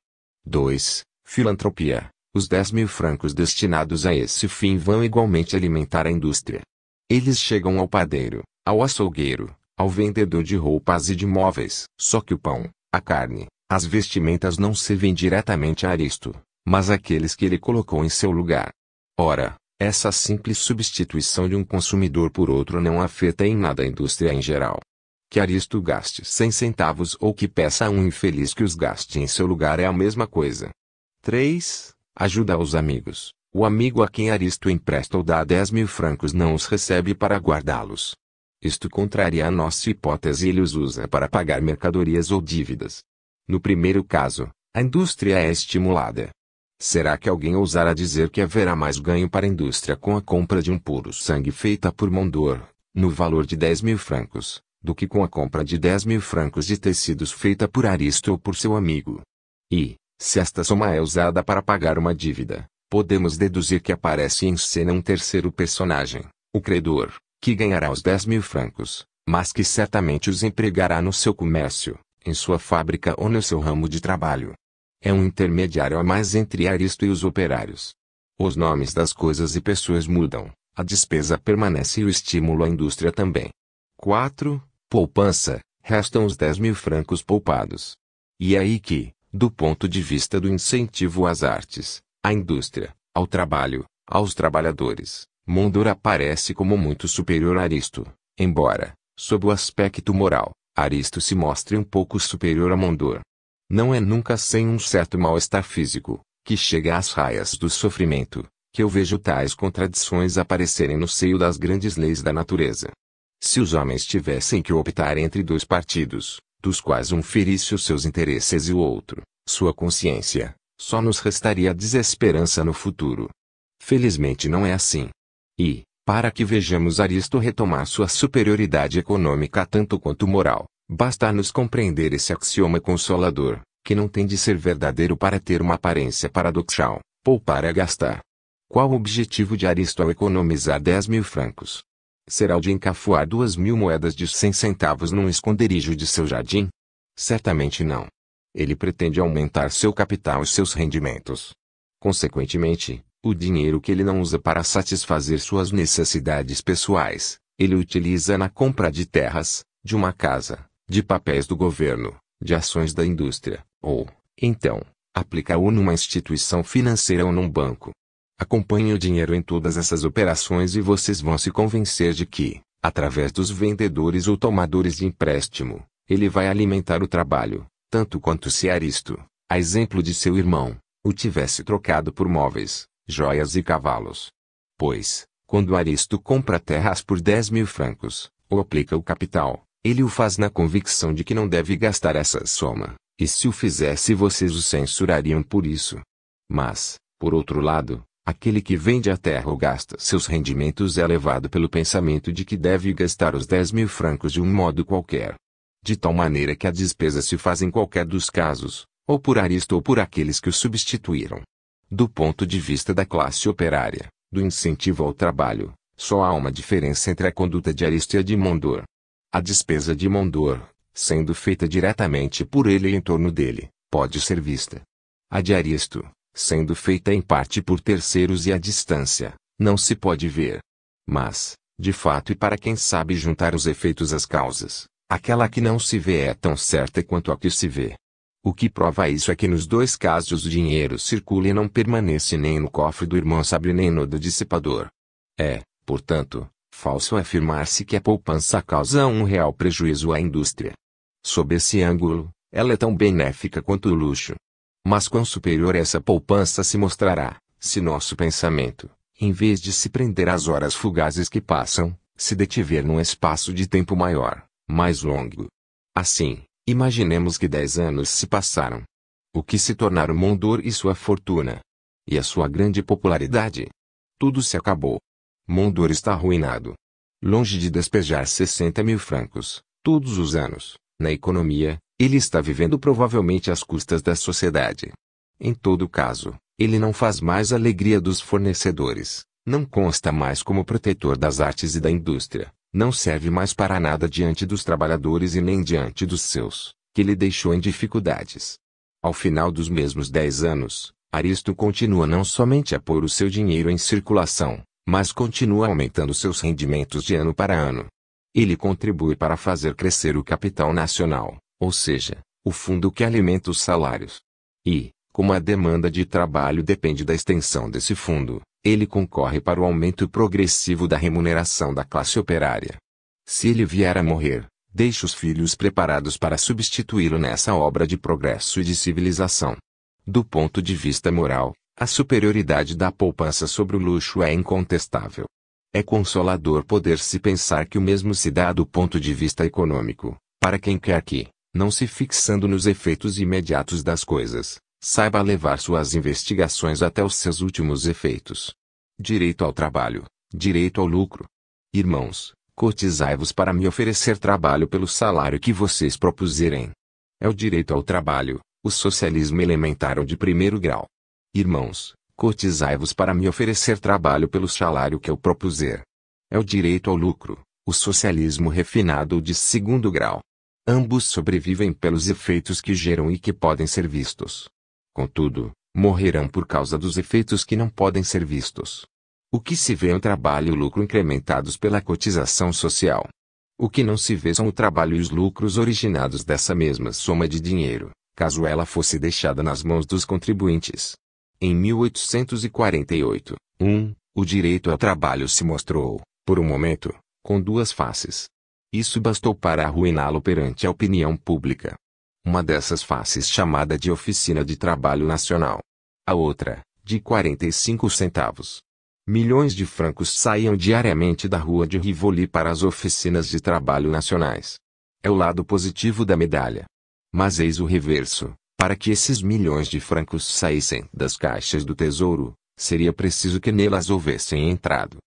2. Filantropia. Os 10.000 francos destinados a esse fim vão igualmente alimentar a indústria. Eles chegam ao padeiro, ao açougueiro, ao vendedor de roupas e de móveis. Só que o pão, a carne, as vestimentas não servem diretamente a Aristo, mas àqueles que ele colocou em seu lugar. Ora, essa simples substituição de um consumidor por outro não afeta em nada a indústria em geral. Que Aristo gaste 100 centavos ou que peça a um infeliz que os gaste em seu lugar é a mesma coisa. 3. Ajuda aos amigos. O amigo a quem Aristo empresta ou dá 10.000 francos não os recebe para guardá-los. Isto contraria a nossa hipótese e ele os usa para pagar mercadorias ou dívidas. No primeiro caso, a indústria é estimulada. Será que alguém ousará dizer que haverá mais ganho para a indústria com a compra de um puro sangue feita por Mondor, no valor de 10.000 francos, do que com a compra de 10.000 francos de tecidos feita por Aristo ou por seu amigo? E, se esta soma é usada para pagar uma dívida, podemos deduzir que aparece em cena um terceiro personagem, o credor, que ganhará os 10.000 francos, mas que certamente os empregará no seu comércio, em sua fábrica ou no seu ramo de trabalho. É um intermediário a mais entre Aristo e os operários. Os nomes das coisas e pessoas mudam, a despesa permanece e o estímulo à indústria também. 4. Poupança. restam os 10.000 francos poupados. E é aí que, do ponto de vista do incentivo às artes, à indústria, ao trabalho, aos trabalhadores, Mondor aparece como muito superior a Aristo, embora, sob o aspecto moral, Aristo se mostre um pouco superior a Mondor. Não é nunca sem um certo mal-estar físico, que chega às raias do sofrimento, que eu vejo tais contradições aparecerem no seio das grandes leis da natureza. Se os homens tivessem que optar entre dois partidos, dos quais um ferisse os seus interesses e o outro, sua consciência, só nos restaria a desesperança no futuro. Felizmente não é assim. E, para que vejamos Aristo retomar sua superioridade econômica tanto quanto moral, basta-nos compreender esse axioma consolador, que não tem de ser verdadeiro para ter uma aparência paradoxal: poupar é gastar. Qual o objetivo de Aristo ao economizar 10.000 francos? Será o de encafuar 2.000 moedas de 100 centavos num esconderijo de seu jardim? Certamente não. Ele pretende aumentar seu capital e seus rendimentos. Consequentemente, o dinheiro que ele não usa para satisfazer suas necessidades pessoais, ele utiliza na compra de terras, de uma casa, de papéis do governo, de ações da indústria, ou, então, aplica-o numa instituição financeira ou num banco. Acompanhe o dinheiro em todas essas operações e vocês vão se convencer de que, através dos vendedores ou tomadores de empréstimo, ele vai alimentar o trabalho, tanto quanto se Aristo, a exemplo de seu irmão, o tivesse trocado por móveis, joias e cavalos. Pois, quando Aristo compra terras por 10.000 francos, ou aplica o capital, ele o faz na convicção de que não deve gastar essa soma, e se o fizesse vocês o censurariam por isso. Mas, por outro lado, aquele que vende a terra ou gasta seus rendimentos é levado pelo pensamento de que deve gastar os 10.000 francos de um modo qualquer. De tal maneira que a despesa se faz em qualquer dos casos, ou por Aristo ou por aqueles que o substituíram. Do ponto de vista da classe operária, do incentivo ao trabalho, só há uma diferença entre a conduta de Aristo e a de Mondor. A despesa de Mondor, sendo feita diretamente por ele e em torno dele, pode ser vista. A de Aristo, sendo feita em parte por terceiros e à distância, não se pode ver. Mas, de fato e para quem sabe juntar os efeitos às causas, aquela que não se vê é tão certa quanto a que se vê. O que prova isso é que nos dois casos o dinheiro circula e não permanece nem no cofre do irmão sábio nem no do dissipador. É, portanto, falso afirmar-se que a poupança causa um real prejuízo à indústria. Sob esse ângulo, ela é tão benéfica quanto o luxo. Mas quão superior essa poupança se mostrará, se nosso pensamento, em vez de se prender às horas fugazes que passam, se detiver num espaço de tempo maior, mais longo. Assim, imaginemos que 10 anos se passaram. O que se tornaram Mondor e sua fortuna? E a sua grande popularidade? Tudo se acabou. Mondor está arruinado. Longe de despejar 60.000 francos, todos os anos, na economia, ele está vivendo provavelmente às custas da sociedade. Em todo caso, ele não faz mais a alegria dos fornecedores, não consta mais como protetor das artes e da indústria, não serve mais para nada diante dos trabalhadores e nem diante dos seus, que ele deixou em dificuldades. Ao final dos mesmos 10 anos, Aristo continua não somente a pôr o seu dinheiro em circulação, mas continua aumentando seus rendimentos de ano para ano. Ele contribui para fazer crescer o capital nacional, ou seja, o fundo que alimenta os salários. E, como a demanda de trabalho depende da extensão desse fundo, ele concorre para o aumento progressivo da remuneração da classe operária. Se ele vier a morrer, deixe os filhos preparados para substituí-lo nessa obra de progresso e de civilização. Do ponto de vista moral, a superioridade da poupança sobre o luxo é incontestável. É consolador poder-se pensar que o mesmo se dá do ponto de vista econômico, para quem quer que, não se fixando nos efeitos imediatos das coisas, saiba levar suas investigações até os seus últimos efeitos. Direito ao trabalho, direito ao lucro. Irmãos, cotizai-vos para me oferecer trabalho pelo salário que vocês propuserem. É o direito ao trabalho, o socialismo elementar ou de primeiro grau. Irmãos, cotizai-vos para me oferecer trabalho pelo salário que eu propuser. É o direito ao lucro, o socialismo refinado ou de segundo grau. Ambos sobrevivem pelos efeitos que geram e que podem ser vistos. Contudo, morrerão por causa dos efeitos que não podem ser vistos. O que se vê é o trabalho e o lucro incrementados pela cotização social. O que não se vê são o trabalho e os lucros originados dessa mesma soma de dinheiro, caso ela fosse deixada nas mãos dos contribuintes. Em 1848, o direito ao trabalho se mostrou, por um momento, com duas faces. Isso bastou para arruiná-lo perante a opinião pública. Uma dessas faces chamada de Oficina de Trabalho Nacional. A outra, de 45 centavos. Milhões de francos saíam diariamente da rua de Rivoli para as oficinas de trabalho nacionais. É o lado positivo da medalha. Mas eis o reverso: para que esses milhões de francos saíssem das caixas do tesouro, seria preciso que nelas houvessem entrado.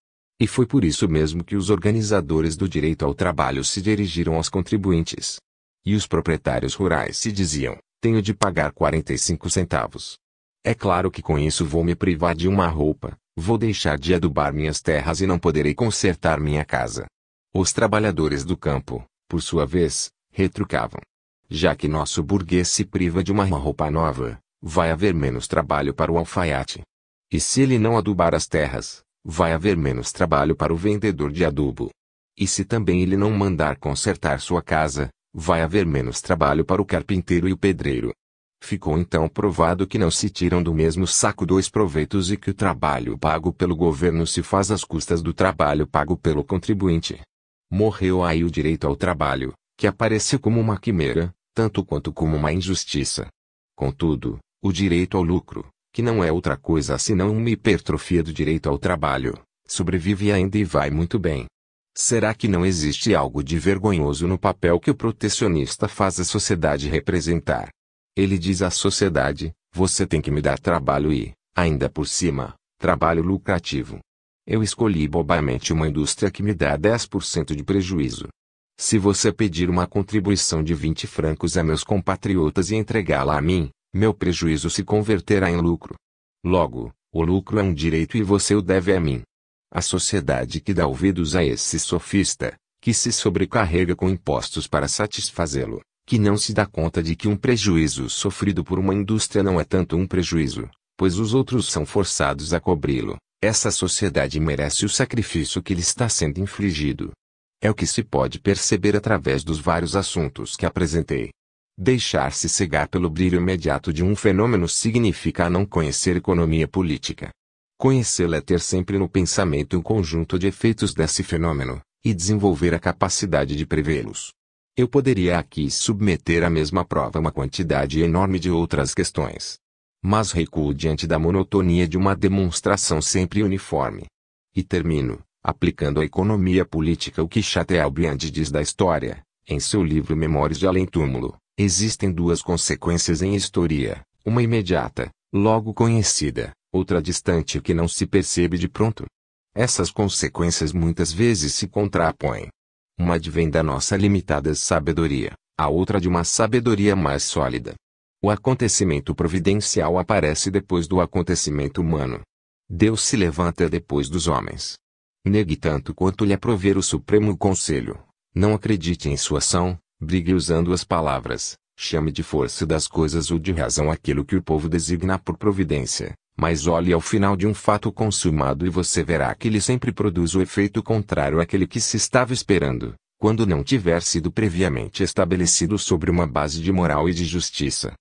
E foi por isso mesmo que os organizadores do direito ao trabalho se dirigiram aos contribuintes. E os proprietários rurais se diziam: tenho de pagar 45 centavos. É claro que com isso vou me privar de uma roupa, vou deixar de adubar minhas terras e não poderei consertar minha casa. Os trabalhadores do campo, por sua vez, retrucavam: já que nosso burguês se priva de uma roupa nova, vai haver menos trabalho para o alfaiate. E se ele não adubar as terras, vai haver menos trabalho para o vendedor de adubo. E se também ele não mandar consertar sua casa, vai haver menos trabalho para o carpinteiro e o pedreiro. Ficou então provado que não se tiram do mesmo saco dois proveitos e que o trabalho pago pelo governo se faz às custas do trabalho pago pelo contribuinte. Morreu aí o direito ao trabalho, que apareceu como uma quimera, tanto quanto como uma injustiça. Contudo, o direito ao lucro, que não é outra coisa senão uma hipertrofia do direito ao trabalho, sobrevive ainda e vai muito bem. Será que não existe algo de vergonhoso no papel que o protecionista faz a sociedade representar? Ele diz à sociedade: você tem que me dar trabalho e, ainda por cima, trabalho lucrativo. Eu escolhi bobamente uma indústria que me dá 10% de prejuízo. Se você pedir uma contribuição de 20 francos a meus compatriotas e entregá-la a mim, meu prejuízo se converterá em lucro. Logo, o lucro é um direito e você o deve a mim. A sociedade que dá ouvidos a esse sofista, que se sobrecarrega com impostos para satisfazê-lo, que não se dá conta de que um prejuízo sofrido por uma indústria não é tanto um prejuízo, pois os outros são forçados a cobri-lo, essa sociedade merece o sacrifício que lhe está sendo infligido. É o que se pode perceber através dos vários assuntos que apresentei. Deixar-se cegar pelo brilho imediato de um fenômeno significa não conhecer economia política. Conhecê-la é ter sempre no pensamento um conjunto de efeitos desse fenômeno, e desenvolver a capacidade de prevê-los. Eu poderia aqui submeter à mesma prova uma quantidade enorme de outras questões. Mas recuo diante da monotonia de uma demonstração sempre uniforme. E termino, aplicando à economia política o que Chateaubriand diz da história, em seu livro Memórias de Além-Túmulo: existem duas consequências em história, uma imediata, logo conhecida, outra distante que não se percebe de pronto. Essas consequências muitas vezes se contrapõem. Uma advém da nossa limitada sabedoria, a outra de uma sabedoria mais sólida. O acontecimento providencial aparece depois do acontecimento humano. Deus se levanta depois dos homens. Negue tanto quanto lhe aprover o Supremo Conselho. Não acredite em sua ação, brigue usando as palavras, chame de força das coisas ou de razão aquilo que o povo designa por providência, mas olhe ao final de um fato consumado e você verá que ele sempre produz o efeito contrário àquele que se estava esperando, quando não tiver sido previamente estabelecido sobre uma base de moral e de justiça.